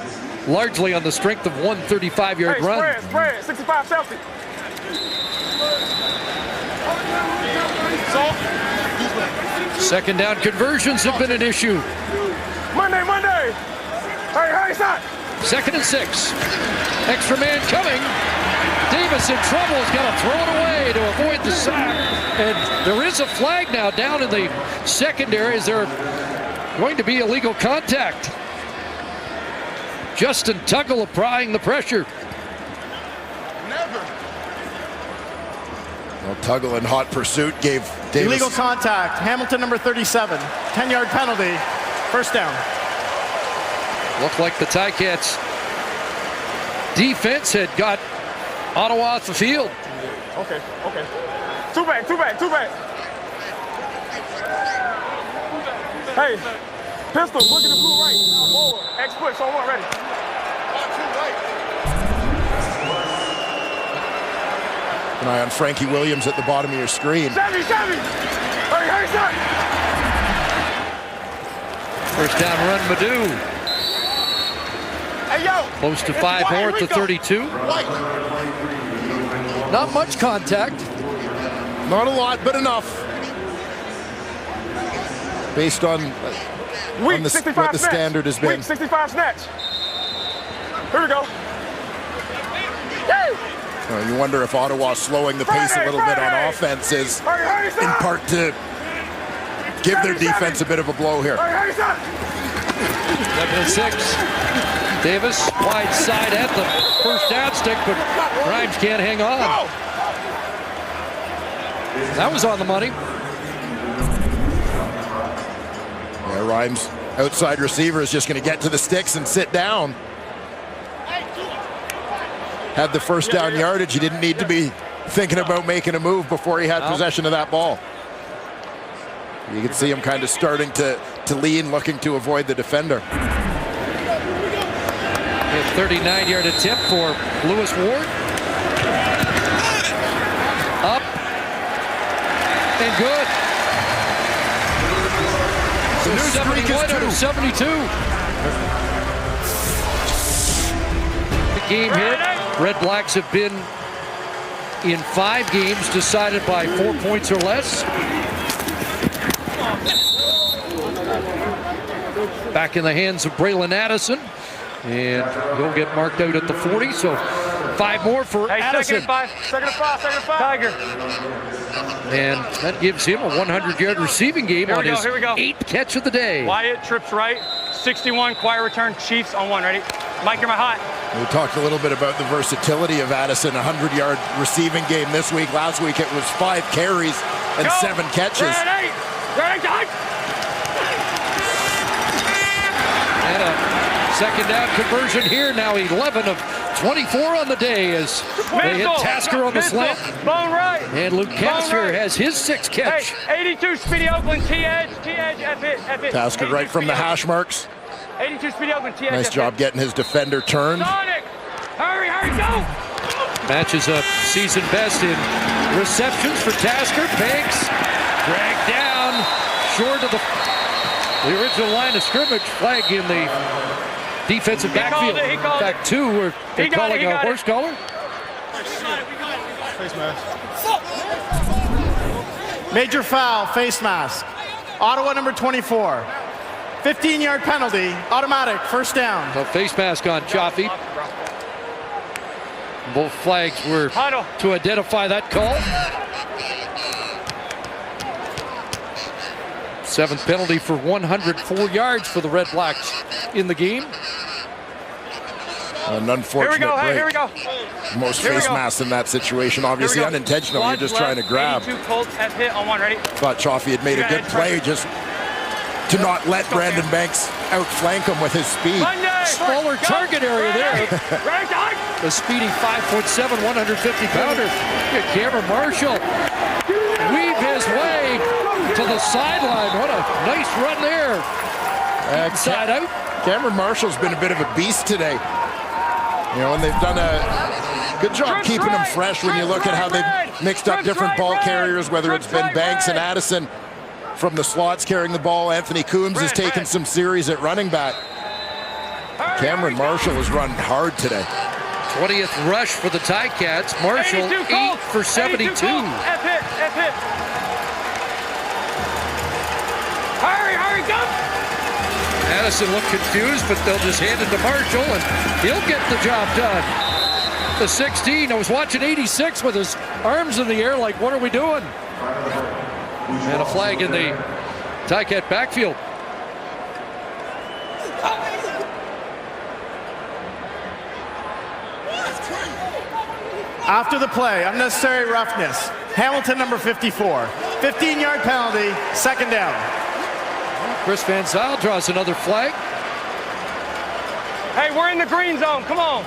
largely on the strength of one 35-yard run. Spread, 65 Celtic. Second down conversions have been an issue. Monday. Hey, stop. 2nd and 6. Extra man coming. Davis in trouble. He's got to throw it away to avoid the sack. And there is a flag now down in the secondary. Is there going to be illegal contact? Justin Tuggle applying the pressure. Well, Tuggle in hot pursuit gave Davis... Illegal contact. Hamilton, number 37. 10-yard penalty. First down. Looked like the Ticats defense had got Ottawa off the field. Okay. Two back. Hey, pistol, look at the blue right. Forward. X push on one, ready. An eye on Frankie Williams at the bottom of your screen. Chevy. Hey, son. First down run, Madu. Hey, yo. Close to 5 more at the 32. Not much contact. Not a lot, but enough. Based on what the standard has been. Weak 65 snatch. Here we go. Yay. You wonder if Ottawa slowing the pace a little bit on offense is in part to give their defense a bit of a blow here. 11 and 6. Davis wide side at the first down stick, but Grimes can't hang on. That was on the money. Yeah, Grimes, outside receiver, is just going to get to the sticks and sit down. Had the first down yardage. He didn't need to be thinking about making a move before he had possession of that ball. You can see him kind of starting to lean, looking to avoid the defender. A 39-yard attempt for Lewis Ward. Up and good. So 71 out of 72. The game here. Red Blacks have been in 5 games decided by 4 points or less. Back in the hands of Braylon Addison. And he'll get marked out at the 40, so 5 more for Addison. Second and five. Tiger. And that gives him a 100-yard receiving game on his 8th catch of the day. Wyatt trips right, 61, quiet return, Chiefs on 1, ready? Mike, you're my hot. We talked a little bit about the versatility of Addison, a 100-yard receiving game this week. Last week it was 5 carries and 7 catches. Ready, And a second down conversion here. Now 11 of 24 on the day as they hit Tasker on the slant. Bone right. And Luke Casper has his 6th catch. Hey, 82 Speedy Oakland, T-edge, F it. Tasker right from the hash marks. 82 Speedy Oakland, T-edge. Nice job getting his defender turned. Sonic, hurry, go. Matches up season best in receptions for Tasker. Banks dragged down short of the original line of scrimmage. Flag in the defensive backfield. He called it. Back 2 where they're calling a horse collar. Major foul, face mask. Ottawa number 24. 15-yard penalty, automatic, first down. The face mask on Chaffee. Both flags were to identify that call. 7th penalty for 104 yards for the Red Blacks in the game. An unfortunate break. Hey, here we go. Most face masks in that situation, obviously unintentional. You're just trying to grab. 82 Colts have hit on one, ready? Thought Chaffee had made a good play just to not let Brandon Banks outflank him with his speed. Smaller target area there. The speedy 5'7", 150-pounder. Cameron Marshall weave his way to the sideline. What a nice run there. Inside out. Cameron Marshall's been a bit of a beast today. You know, and they've done a good job keeping him fresh when you look at how they've mixed up different ball carriers, whether it's been Banks and Addison from the slots carrying the ball. Anthony Coombs has taken some series at running back. Cameron Marshall has run hard today. 20th rush for the Ticats. Marshall 8 for 72. F-hit. Hurry, go! Addison looked confused, but they'll just hand it to Marshall, and he'll get the job done. The 16, I was watching 86 with his arms in the air like, what are we doing? And a flag in the Ticat backfield. After the play, unnecessary roughness. Hamilton number 54. 15-yard penalty, second down. Chris Van Zyl draws another flag. Hey, we're in the green zone. Come on.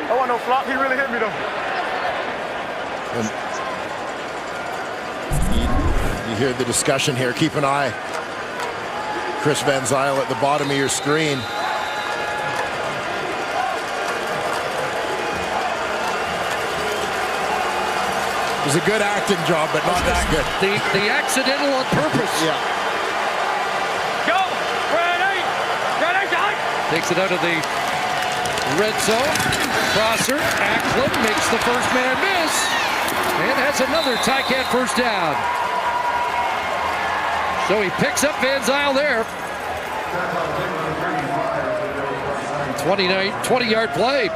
I want no flop. He really hit me, though. You hear the discussion here. Keep an eye. Chris Van Zyl at the bottom of your screen. It was a good acting job, but not that good. The accidental on purpose. Yeah. Go! Ready, John! Takes it out of the red zone. Crosser, Acklin makes the first man miss. And has another Ticat first down. So he picks up Van Zyl there. 20-yard play.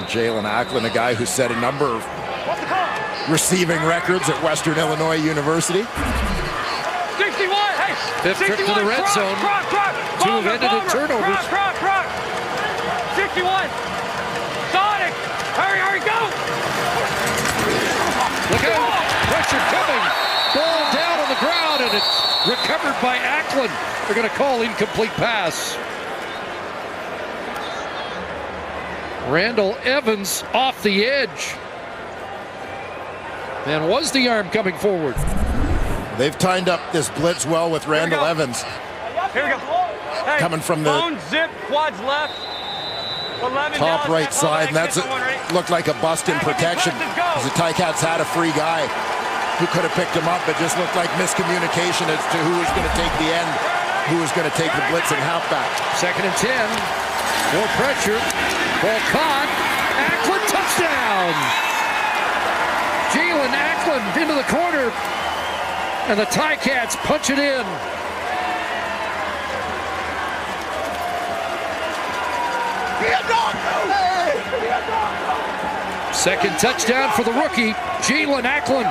Jalen Acklin, a guy who set a number of receiving records at Western Illinois University. 61, hey! 5th trip to the red zone. Two have ended in turnovers. 61. Sonic! Hurry, go! Look out! Pressure coming. Ball down on the ground, and it's recovered by Acklin. They're going to call incomplete pass. Randall Evans off the edge. And was the arm coming forward? They've timed up this blitz well with Randall Evans. Here we go. Hey, coming from the bone zip, quads left. 11 top right Dallas, side, and that's looked like a bust in protection. Because the Ticats had a free guy who could have picked him up, but just looked like miscommunication as to who was going to take the end, who was going to take the blitzing halfback. 2nd and 10. More pressure. Ball caught. Acklin touchdown. Jalen Acklin into the corner. And the Ticats punch it in. Second touchdown for the rookie, Jalen Acklin.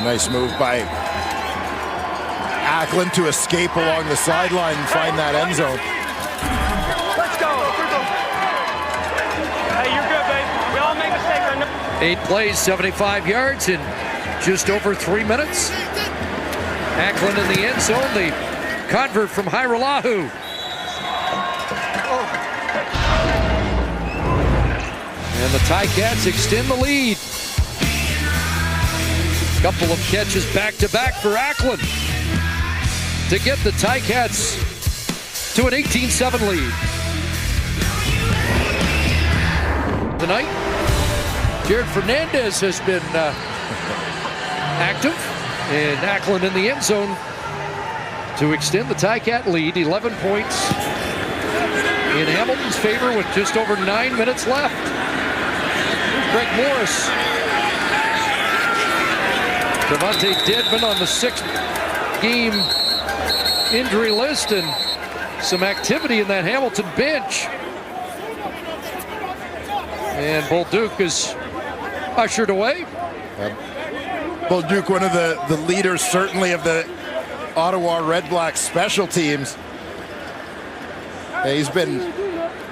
Nice move by Acklin to escape along the sideline and find that end zone. Let's go. Hey, you're good, babe. We all make mistakes. 8 plays, 75 yards in just over 3 minutes. Acklin in the end zone, the convert from Hairolahu. And the Ticats extend the lead. Couple of catches back-to-back for Acklin to get the Ticats to an 18-7 lead. Tonight, Jared Fernandez has been active, and Acklin in the end zone to extend the Ticat lead. 11 points in Hamilton's favor with just over 9 minutes left. Here's Greg Morris. Devontae Dedman on the 6-game injury list, and some activity in that Hamilton bench. And Bolduc is ushered away. Bolduc, one of the leaders certainly of the Ottawa REDBLACKS special teams. He's been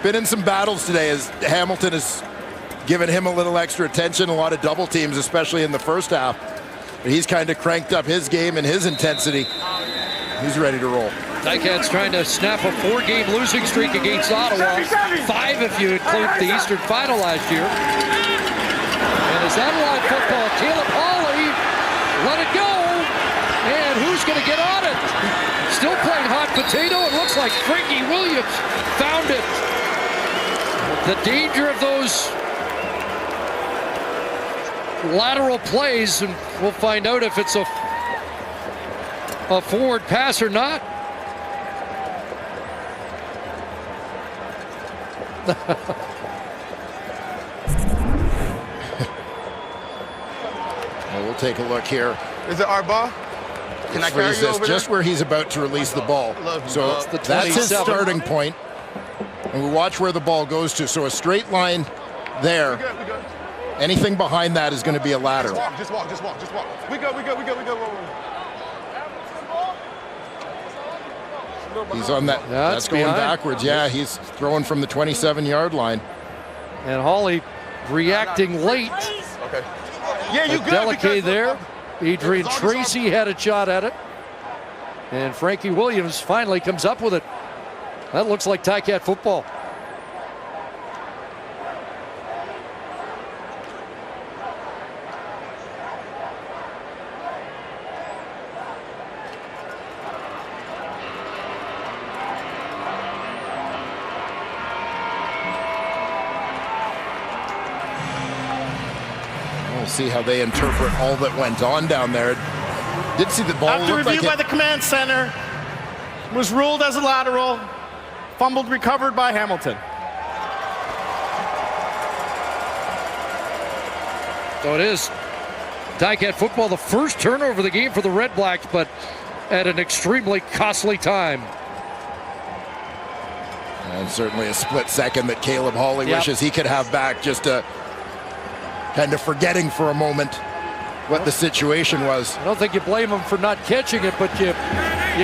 in some battles today as Hamilton has given him a little extra attention, a lot of double teams, especially in the first half. But he's kind of cranked up his game and his intensity. He's ready to roll. Ticats trying to snap a 4-game losing streak against Ottawa. 5 if you include the Eastern Final last year. And is that live football? Caleb Hawley, let it go. And who's going to get on it? Still playing hot potato. It looks like Frankie Williams found it. The danger of those lateral plays, and we'll find out if it's a forward pass or not. Well, we'll take a look here. Is it our ball? Can I carry you over just there? where he's about to release the ball. So that's his starting point. And we watch where the ball goes to. So a straight line there. We good. Anything behind that is going to be a lateral. Just walk. We good. He's on that. That's going backwards. Yeah, he's throwing from the 27-yard line. And Hawley reacting late. Okay. Yeah, you good. Delicate there. Adrian Tracy had a shot at it. And Frankie Williams finally comes up with it. That looks like Ticat football. We'll see how they interpret all that went on down there. Did see the ball. After review by the command center, was ruled as a lateral. Fumbled, recovered by Hamilton. So it is Ticat football, the first turnover of the game for the REDBLACKS, but at an extremely costly time. And certainly a split second that Caleb Hawley wishes he could have back, just kind of forgetting for a moment what the situation was. I don't think you blame him for not catching it, but you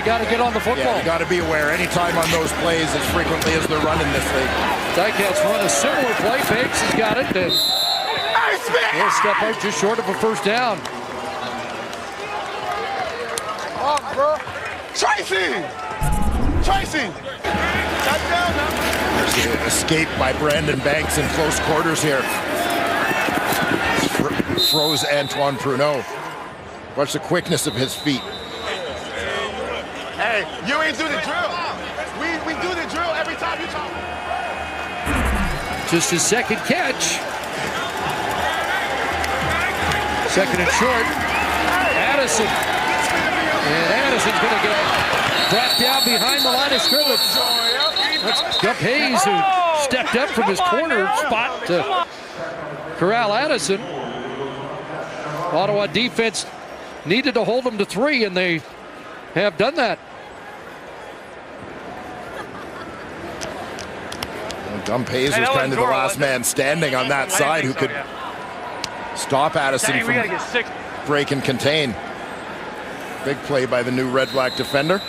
got to get on the football. Yeah, you got to be aware anytime on those plays as frequently as they're running this league. Ticats run a similar play. Banks has got it, and he'll step out just short of a first down. Oh, bro. Tracy! Touchdown now. There's an escape by Brandon Banks in close quarters here. Froze Antoine Pruneau. Watch the quickness of his feet. Hey, you ain't do the drill. We do the drill every time you talk. Just his second catch. Second and short. Addison. And Addison's going to get brought down behind the line of scrimmage. That's Gup Hayes, who stepped up from his corner spot to corral Addison. Ottawa defense needed to hold them to 3, and they have done that. Gup Hayes was kind of the last man standing on that side who could stop Addison from break and contain. Big play by the new REDBLACK defender.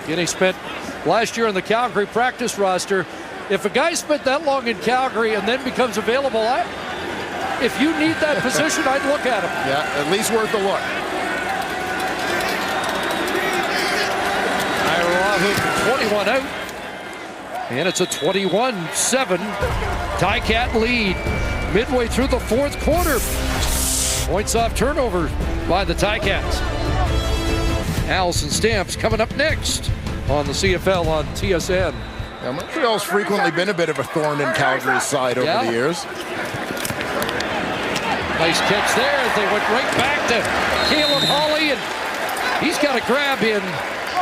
He spent last year on the Calgary practice roster. If a guy spent that long in Calgary and then becomes available, if you need that position, I'd look at him. Yeah, at least worth a look. Ira 21 out. And it's a 21-7 Ticat lead midway through the fourth quarter. Points off turnover by the Ticats. Allison Stamps coming up next on the CFL on TSN. Yeah, Montreal's frequently been a bit of a thorn in Calgary's side over the years. Nice catch there. They went right back to Caleb Hawley, and he's got a grab in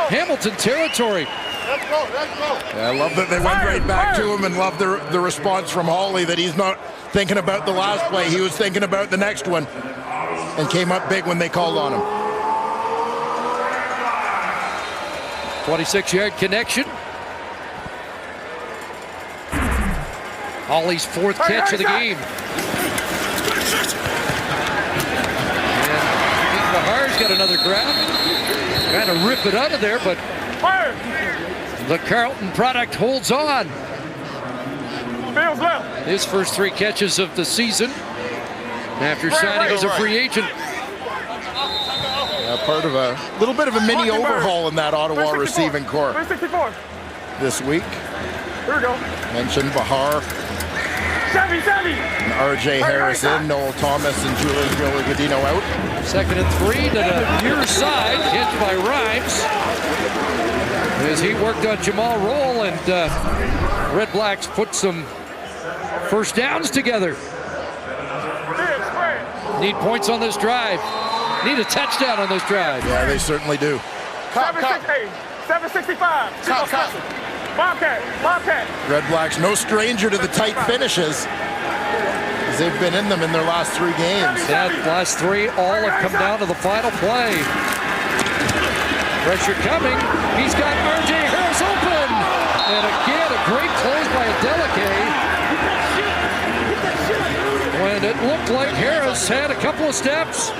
Hamilton territory. Let's go, let's go. Yeah, I love that they went right back to him, and love the response from Hawley that he's not thinking about the last play. He was thinking about the next one and came up big when they called on him. 26-yard connection. Hawley's fourth catch of the game. And Bahar's got another grab. Trying to rip it out of there, but the Carlton product holds on. His first 3 catches of the season after signing as a free agent. Part of a little bit of a mini overhaul in that Ottawa receiving corps this week. Here we go. Mentioned Bahar, and RJ Harris in, Noel Thomas and Julian Villa-Godino out. 2nd and 3 to the near side, hit by Rhymes as he worked on Jamal Roll, and Red Blacks put some first downs together. Need points on this drive. Need a touchdown on this drive. Yeah, they certainly do. 765. Bobcat. Red Blacks no stranger to the tight finishes, as they've been in them in their last 3 games. Yeah, last 3 all have come down to the final play. Pressure coming. He's got RJ Harris open. And again, a great close by Adeleke, when it looked like Harris had a couple of steps.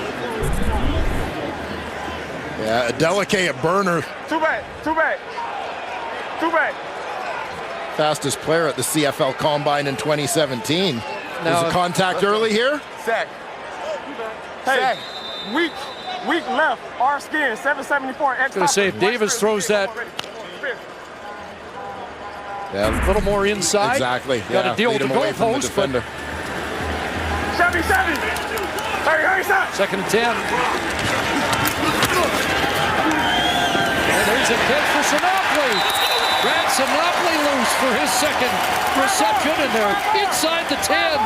Yeah, Adeleke a burner. Two back. Fastest player at the CFL Combine in 2017. There's a contact early here. Sack. Hey, weak left. R skin, 774. I was going to say, if Davis throws that a little more inside. Exactly. Got to deal with the goalpost. Chevy. Hurry, stop. 2nd and 10. And there's a catch for Sinopoli. Brad Sinopoli loose for his 2nd reception, and they're inside the 10.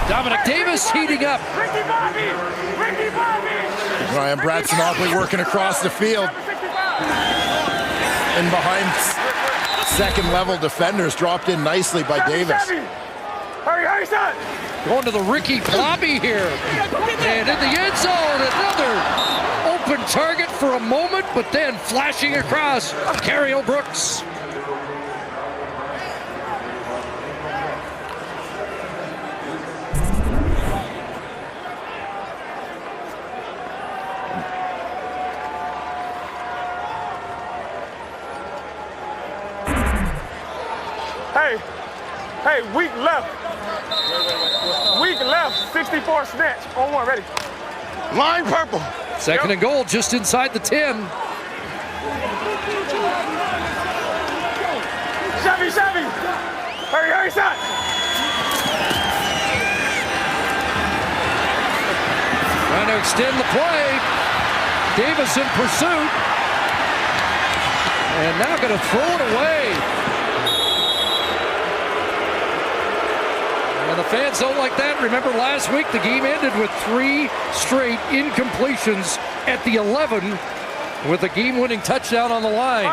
Dominic Davis heating up. Ricky Bobby. Ryan Brad Sinopoli working across the field. And behind 2nd level defenders, dropped in nicely by Davis. Hurry, son. Going to the Ricky Bobby here. And in the end zone, another open target for a moment, but then flashing across, Carriel Brooks. Hey, weak left. 64 snatch. On 1, ready. Line purple. 2nd and goal, just inside the 10. Chevy. Hurry, son. Trying to extend the play. Davis in pursuit. And now going to throw it away. And the fans don't like that. Remember last week, the game ended with 3 straight incompletions at the 11 with a game-winning touchdown on the line.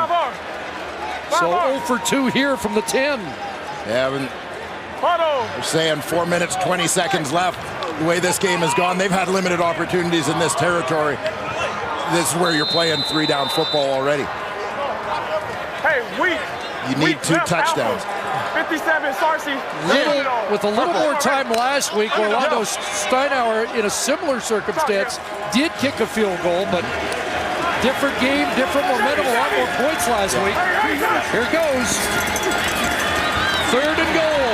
So 0 for 2 here from the 10. Yeah, they're saying 4 minutes, 20 seconds left. The way this game has gone, they've had limited opportunities in this territory. This is where you're playing 3-down football already. Hey, you need 2 touchdowns. 57, Sarcy. With a little more time last week, Orlando Steinauer, in a similar circumstance, did kick a field goal, but different game, different momentum, a lot more points last week. Here goes. 3rd and goal.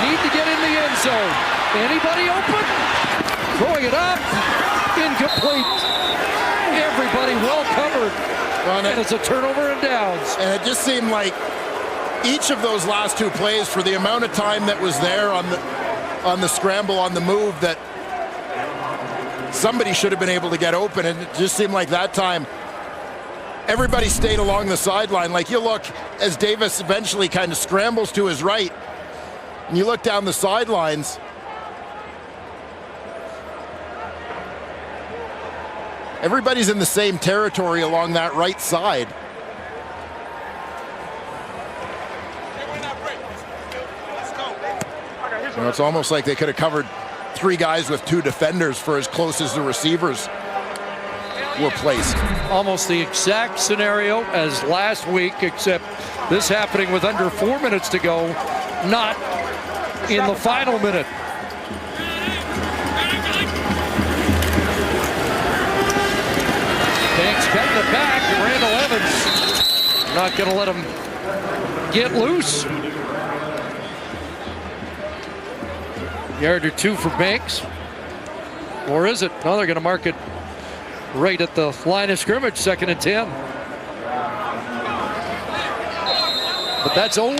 Need to get in the end zone. Anybody open? Throwing it up. Incomplete. Everybody well covered. And it's a turnover and downs. And it just seemed like each of those last 2 plays, for the amount of time that was there on the scramble, on the move, that somebody should have been able to get open, and it just seemed like that time everybody stayed along the sideline. Like, you look as Davis eventually kind of scrambles to his right, and you look down the sidelines. Everybody's in the same territory along that right side. You know, it's almost like they could have covered 3 guys with 2 defenders for as close as the receivers were placed. Almost the exact scenario as last week, except this happening with under 4 minutes to go, not in the final minute. Banks cutting it back, and Randall Evans not going to let him get loose. Yard or 2 for Banks. Or is it? No, they're going to mark it right at the line of scrimmage, 2nd and 10. But that's 0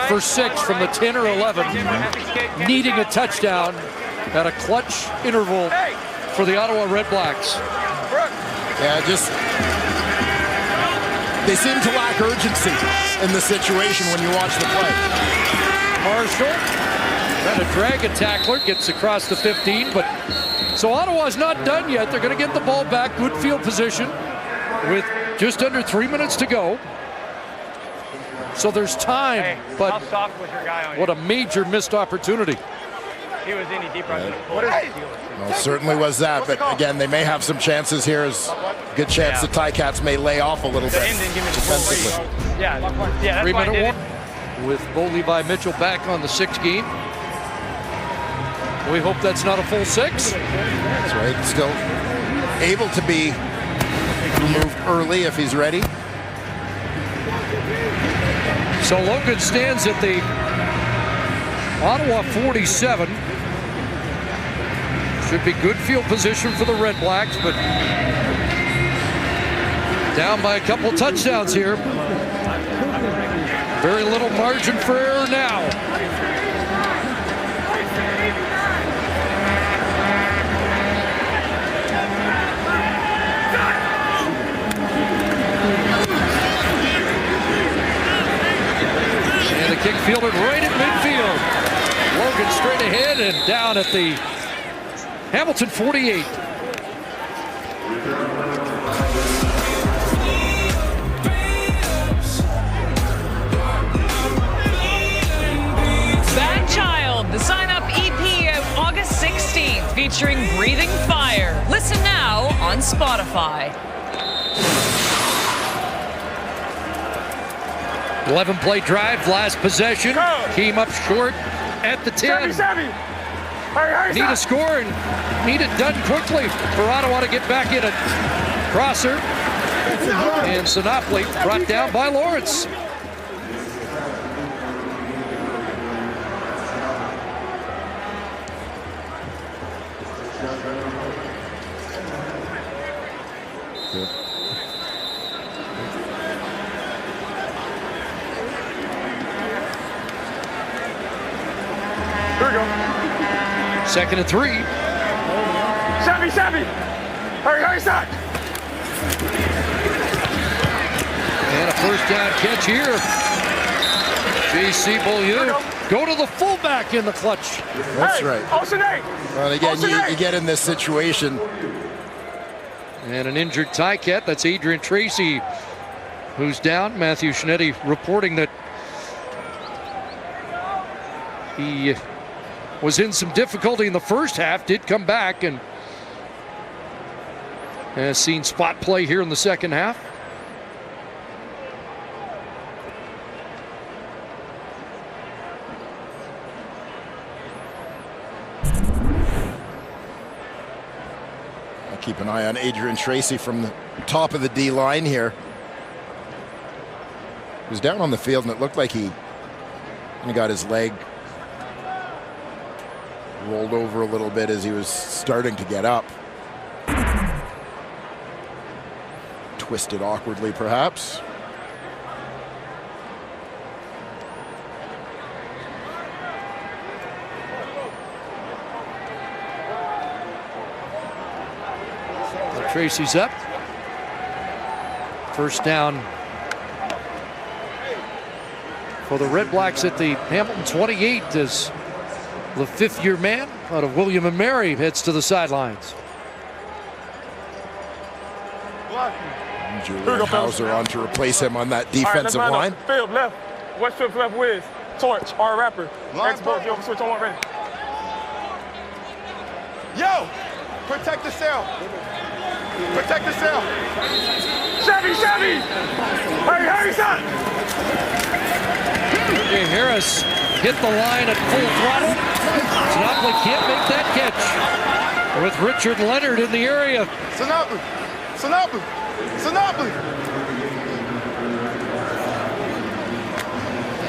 for 6 from the 10 or 11, needing a touchdown at a clutch interval for the Ottawa REDBLACKS. Yeah, they seem to lack urgency in the situation when you watch the play. Marshall trying to drag a tackler, gets across the 15, but so Ottawa's not done yet. They're going to get the ball back, good field position with just under 3 minutes to go. So there's time, but what a major missed opportunity. He was in deep right. Well, it certainly was that, but again, they may have some chances here. As good chance the Ticats may lay off a little bit defensively. Yeah, that's 3 why I minute did warning with Bo Levi Mitchell back on the 6th game. We hope that's not a full 6. That's right. Still able to be removed early if he's ready. So Logan stands at the Ottawa 47. Should be good field position for the REDBLACKS, but down by a couple touchdowns here. Very little margin for error now. And the kick fielded right at midfield. Logan straight ahead and down at the Hamilton 48. Bad Child, the sign-up EP out August 16th, featuring Breathing Fire. Listen now on Spotify. 11-play drive, last possession. Came up short at the 10. Need a score and need it done quickly for Ottawa to get back in it. Crosser and Sinopoli brought down by Lawrence. Here we go. 2nd and 3. Savvy! Hurry, stop! And a first down catch here. J.C. Beaulieu go to the fullback in the clutch. That's right. Olsen-A! Well, again, you get in this situation. And an injured Ticat, that's Adrian Tracy, who's down. Matthew Shinetti reporting that he was in some difficulty in the first half, did come back and has seen spot play here in the second half. I'll keep an eye on Adrian Tracy from the top of the D line here. He was down on the field and it looked like he got his leg rolled over a little bit as he was starting to get up. Twisted awkwardly, perhaps. Tracy's up. First down for the Red Blacks at the Hamilton 28 as the fifth-year man out of William and Mary heads to the sidelines. Julian Hauser on to replace him on that defensive line. Field left. West field left with Torch, our rapper. Xbox, yo, switch on one ready. Yo, protect the cell. Protect the cell. Chevy, Chevy! Hurry, son! Okay, Harris hit the line at full throttle. Sinopoli can't make that catch. With Richard Leonard in the area. Sinopoli.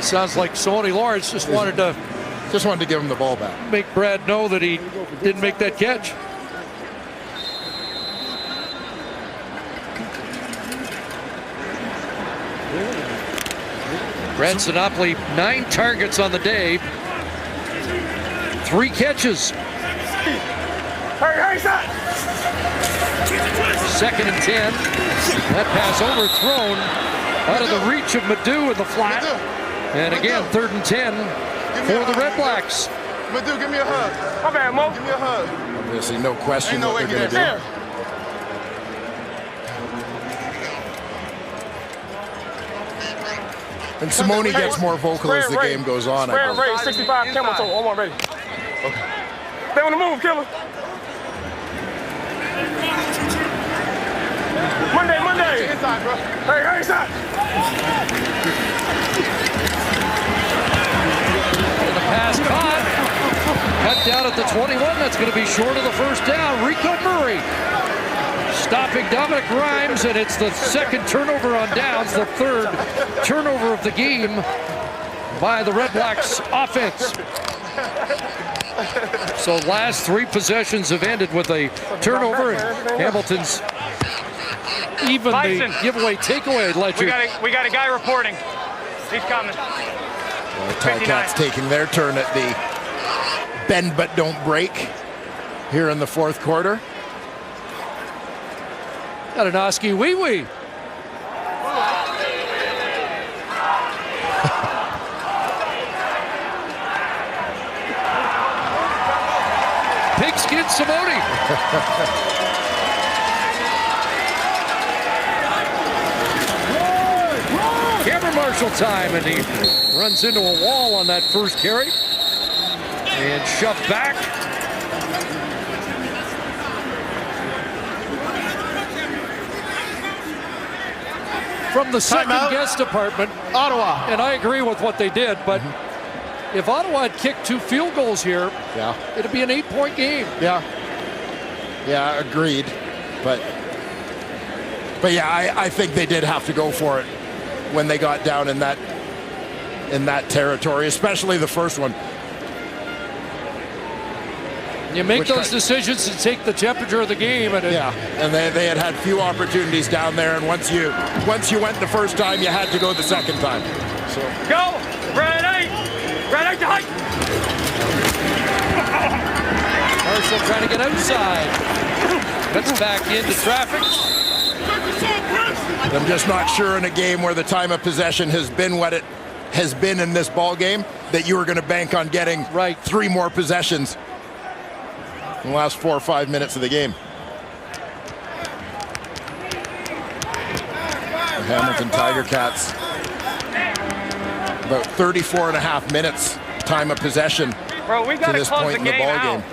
Sounds like Simone Lawrence just wanted to give him the ball back. Make Brad know that he didn't make that catch. Brad Sinopoli, 9 targets on the day, 3 catches. Hurry, son! 2nd and 10. That pass overthrown out of the reach of Madu in the flat. And again, 3rd and 10 for the Red Blacks. Madu, give me a hug. My bad, Mo. Give me a hug. Obviously, no question what they're going to do. And Simone gets more vocal as the game goes on. Square and Ray, 65 camel toe. I'm ready. Okay. Stay on the move, killer. Monday. Inside, bro. Hey, inside. The pass caught. Cut down at the 21. That's going to be short of the first down. Rico Murray stopping Dominic Rhymes, and it's the 2nd turnover on downs, the 3rd turnover of the game by the Red Blacks offense. So last 3 possessions have ended with a turnover, and Hamilton's even the giveaway takeaway ledger. We got a guy reporting. He's coming. Well, Ticats taking their turn at the bend but don't break here in the 4th quarter. Adanoski wee-wee. Pigskin Simone. Cameron Marshall time, and he runs into a wall on that first carry. And shoved back. From the second-guess department, Ottawa. And I agree with what they did, but if Ottawa had kicked 2 field goals here, it'd be an 8-point game. Yeah, agreed. But yeah, I think they did have to go for it when they got down in that territory, especially the first one. You make those decisions to take the temperature of the game, and and they had few opportunities down there, and once you went the first time, you had to go the second time. So go, ready to hike. Marshall trying to get outside. Gets back into traffic. I'm just not sure in a game where the time of possession has been what it has been in this ball game that you were going to bank on getting 3 more possessions in the last 4 or 5 minutes of the game. The Hamilton Tiger Cats, about 34.5 minutes time of possession. Bro, we got to to this close point the in the game ball out. game.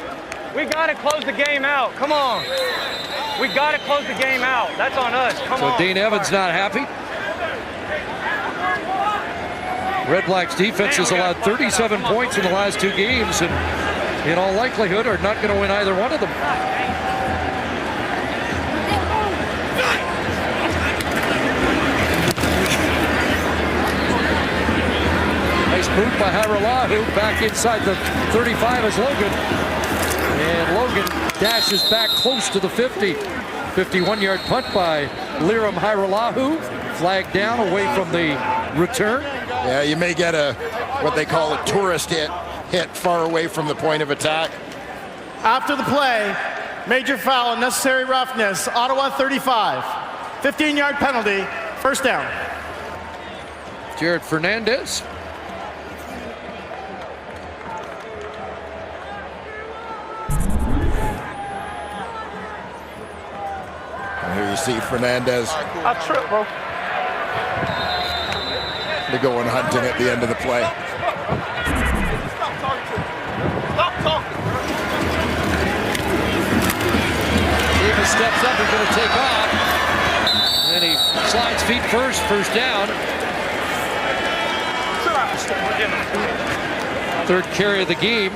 We got to close the game out. Come on. We got to close the game out. That's on us. Come on. So Dane Evans not happy. Red Blacks defense has allowed 37 points in the last 2 games, and in all likelihood are not going to win either one of them. Nice boot by Haralahu, back inside the 35 is Logan. And Logan dashes back close to the 50. 51-yard punt by Liram Haralahu. Flagged down away from the return. Yeah, you may get what they call a tourist hit far away from the point of attack. After the play, major foul, unnecessary roughness, Ottawa 35. 15-yard penalty, First down. Jared Fernandez. And here you see Fernandez. I tripped, bro. They go on hunting at the end of the play. Stop talking to me. Stop talking. Davis steps up, he's going to take off. And he slides feet first down. Third carry of the game.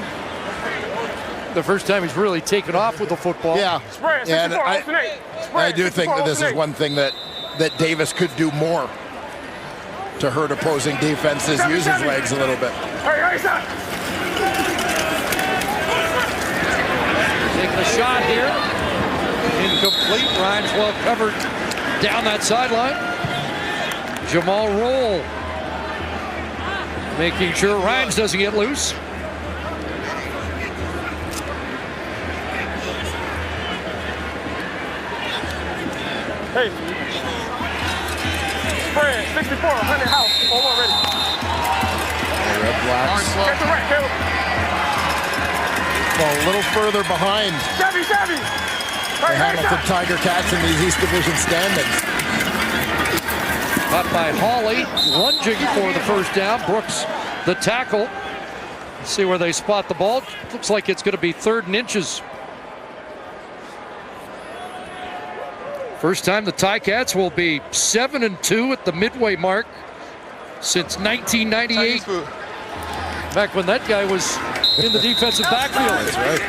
The first time he's really taken off with the football. Yeah, and I do think that this is one thing that Davis could do more to hurt opposing defenses, use his legs a little bit. Taking a shot here. Incomplete. Rhymes well covered down that sideline. Jamal Roll making sure Rhymes doesn't get loose. Hey. Spread, 64, 100 house, all ready. REDBLACKS. Get the right, Caleb. Well, a little further behind Chevy. the Hamilton Tiger Cats in these East Division standings. Caught by Hawley, lunging for the first down. Brooks, the tackle. Let's see where they spot the ball. Looks like it's going to be 3rd and inches. First time the Ticats will be 7-2 at the midway mark since 1998. Back when that guy was in the defensive backfield. That's right.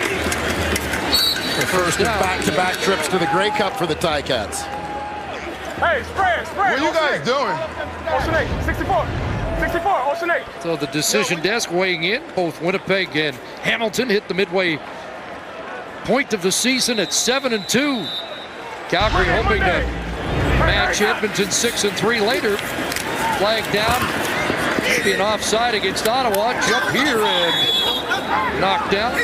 The first of back-to-back trips to the Grey Cup for the Ticats. Hey, spread. What are you guys doing? Ocean 8, 64, Ocean 8. So the decision desk weighing in. Both Winnipeg and Hamilton hit the midway point of the season at 7-2. Calgary hoping to match Edmonton 6-3 later. Flag down. Be an offside against Ottawa. Jump here and knocked down.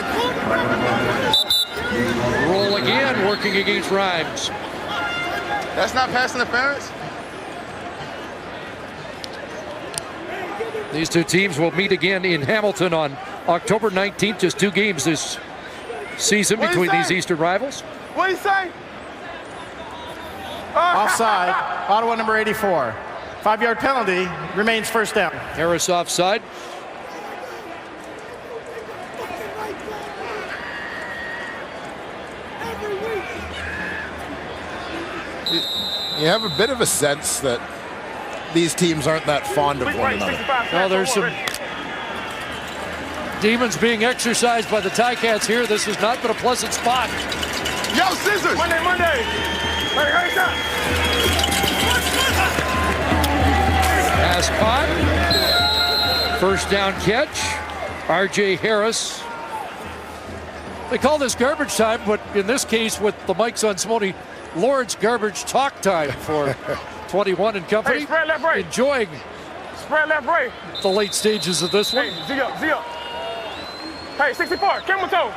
Roll again, working against Rhymes. That's not pass interference? These two teams will meet again in Hamilton on October 19th. Just 2 games this season between these Eastern rivals. What do you say? Offside. Ottawa number 84. 5-yard penalty. Remains first down. Harris offside. You have a bit of a sense that these teams aren't that fond of one another. Well, there's some demons being exercised by the Ticats here. This has not been a pleasant spot. Yo, scissors! Monday. Hey, Pass caught. First down catch. R.J. Harris. They call this garbage time, but in this case, with the mics on Simone, Lawrence garbage talk time for 21 and company. Hey, spread left, right. Enjoying Spread left, right. the late stages of this one. Hey, Z up. Hey, 64, camel toe.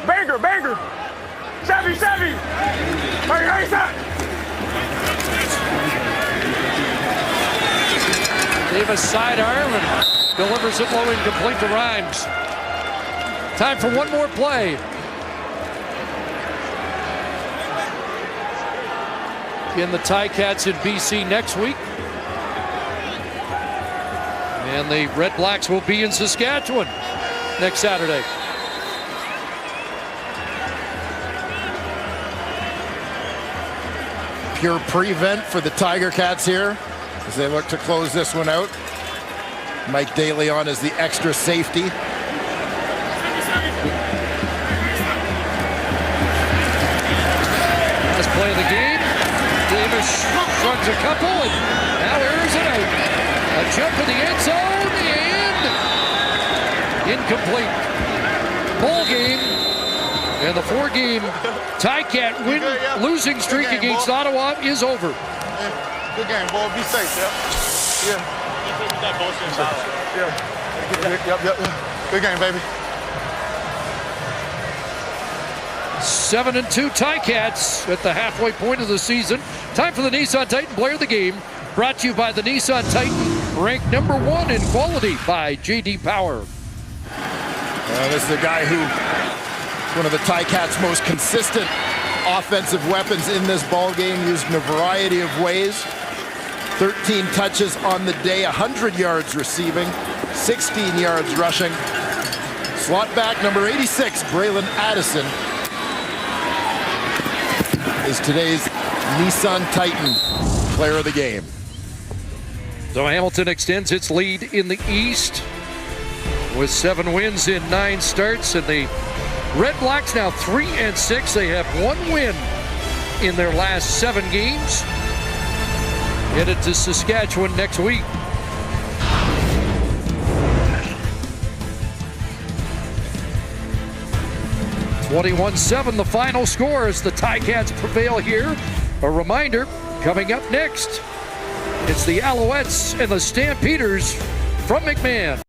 Banger. Chevy. Hey, stop. Davis sidearm and delivers it low incomplete to Rhymes. Time for one more play. Again, the Ticats in BC next week. And the REDBLACKS will be in Saskatchewan next Saturday. Pure prevent for the Tiger Cats here as they look to close this one out. Mike Daly on as the extra safety. Last play of the game. Davis shrugs a couple and now airs it out. A jump in the end zone and incomplete. Bowl game. And the 4-game Ticat losing streak against Ottawa is over. Good game, boy. Be safe, yeah. Yep. Good game, baby. 7-2 Ticats at the halfway point of the season. Time for the Nissan Titan Player of the Game. brought to you by the Nissan Titan, ranked #1 in quality by J.D. Power. This is a guy who is one of the Ticats' most consistent offensive weapons in this ball game, used in a variety of ways. 13 touches on the day, 100 yards receiving, 16 yards rushing. Slot back number 86, Braylon Addison, is today's Nissan Titan player of the game. So Hamilton extends its lead in the East with 7 wins in 9 starts, and the Red Blacks now 3-6. They have 1 win in their last 7 games. Headed to Saskatchewan next week. (21-7) the final score as the Ticats prevail here. A reminder, coming up next, it's the Alouettes and the Stampeders from McMahon.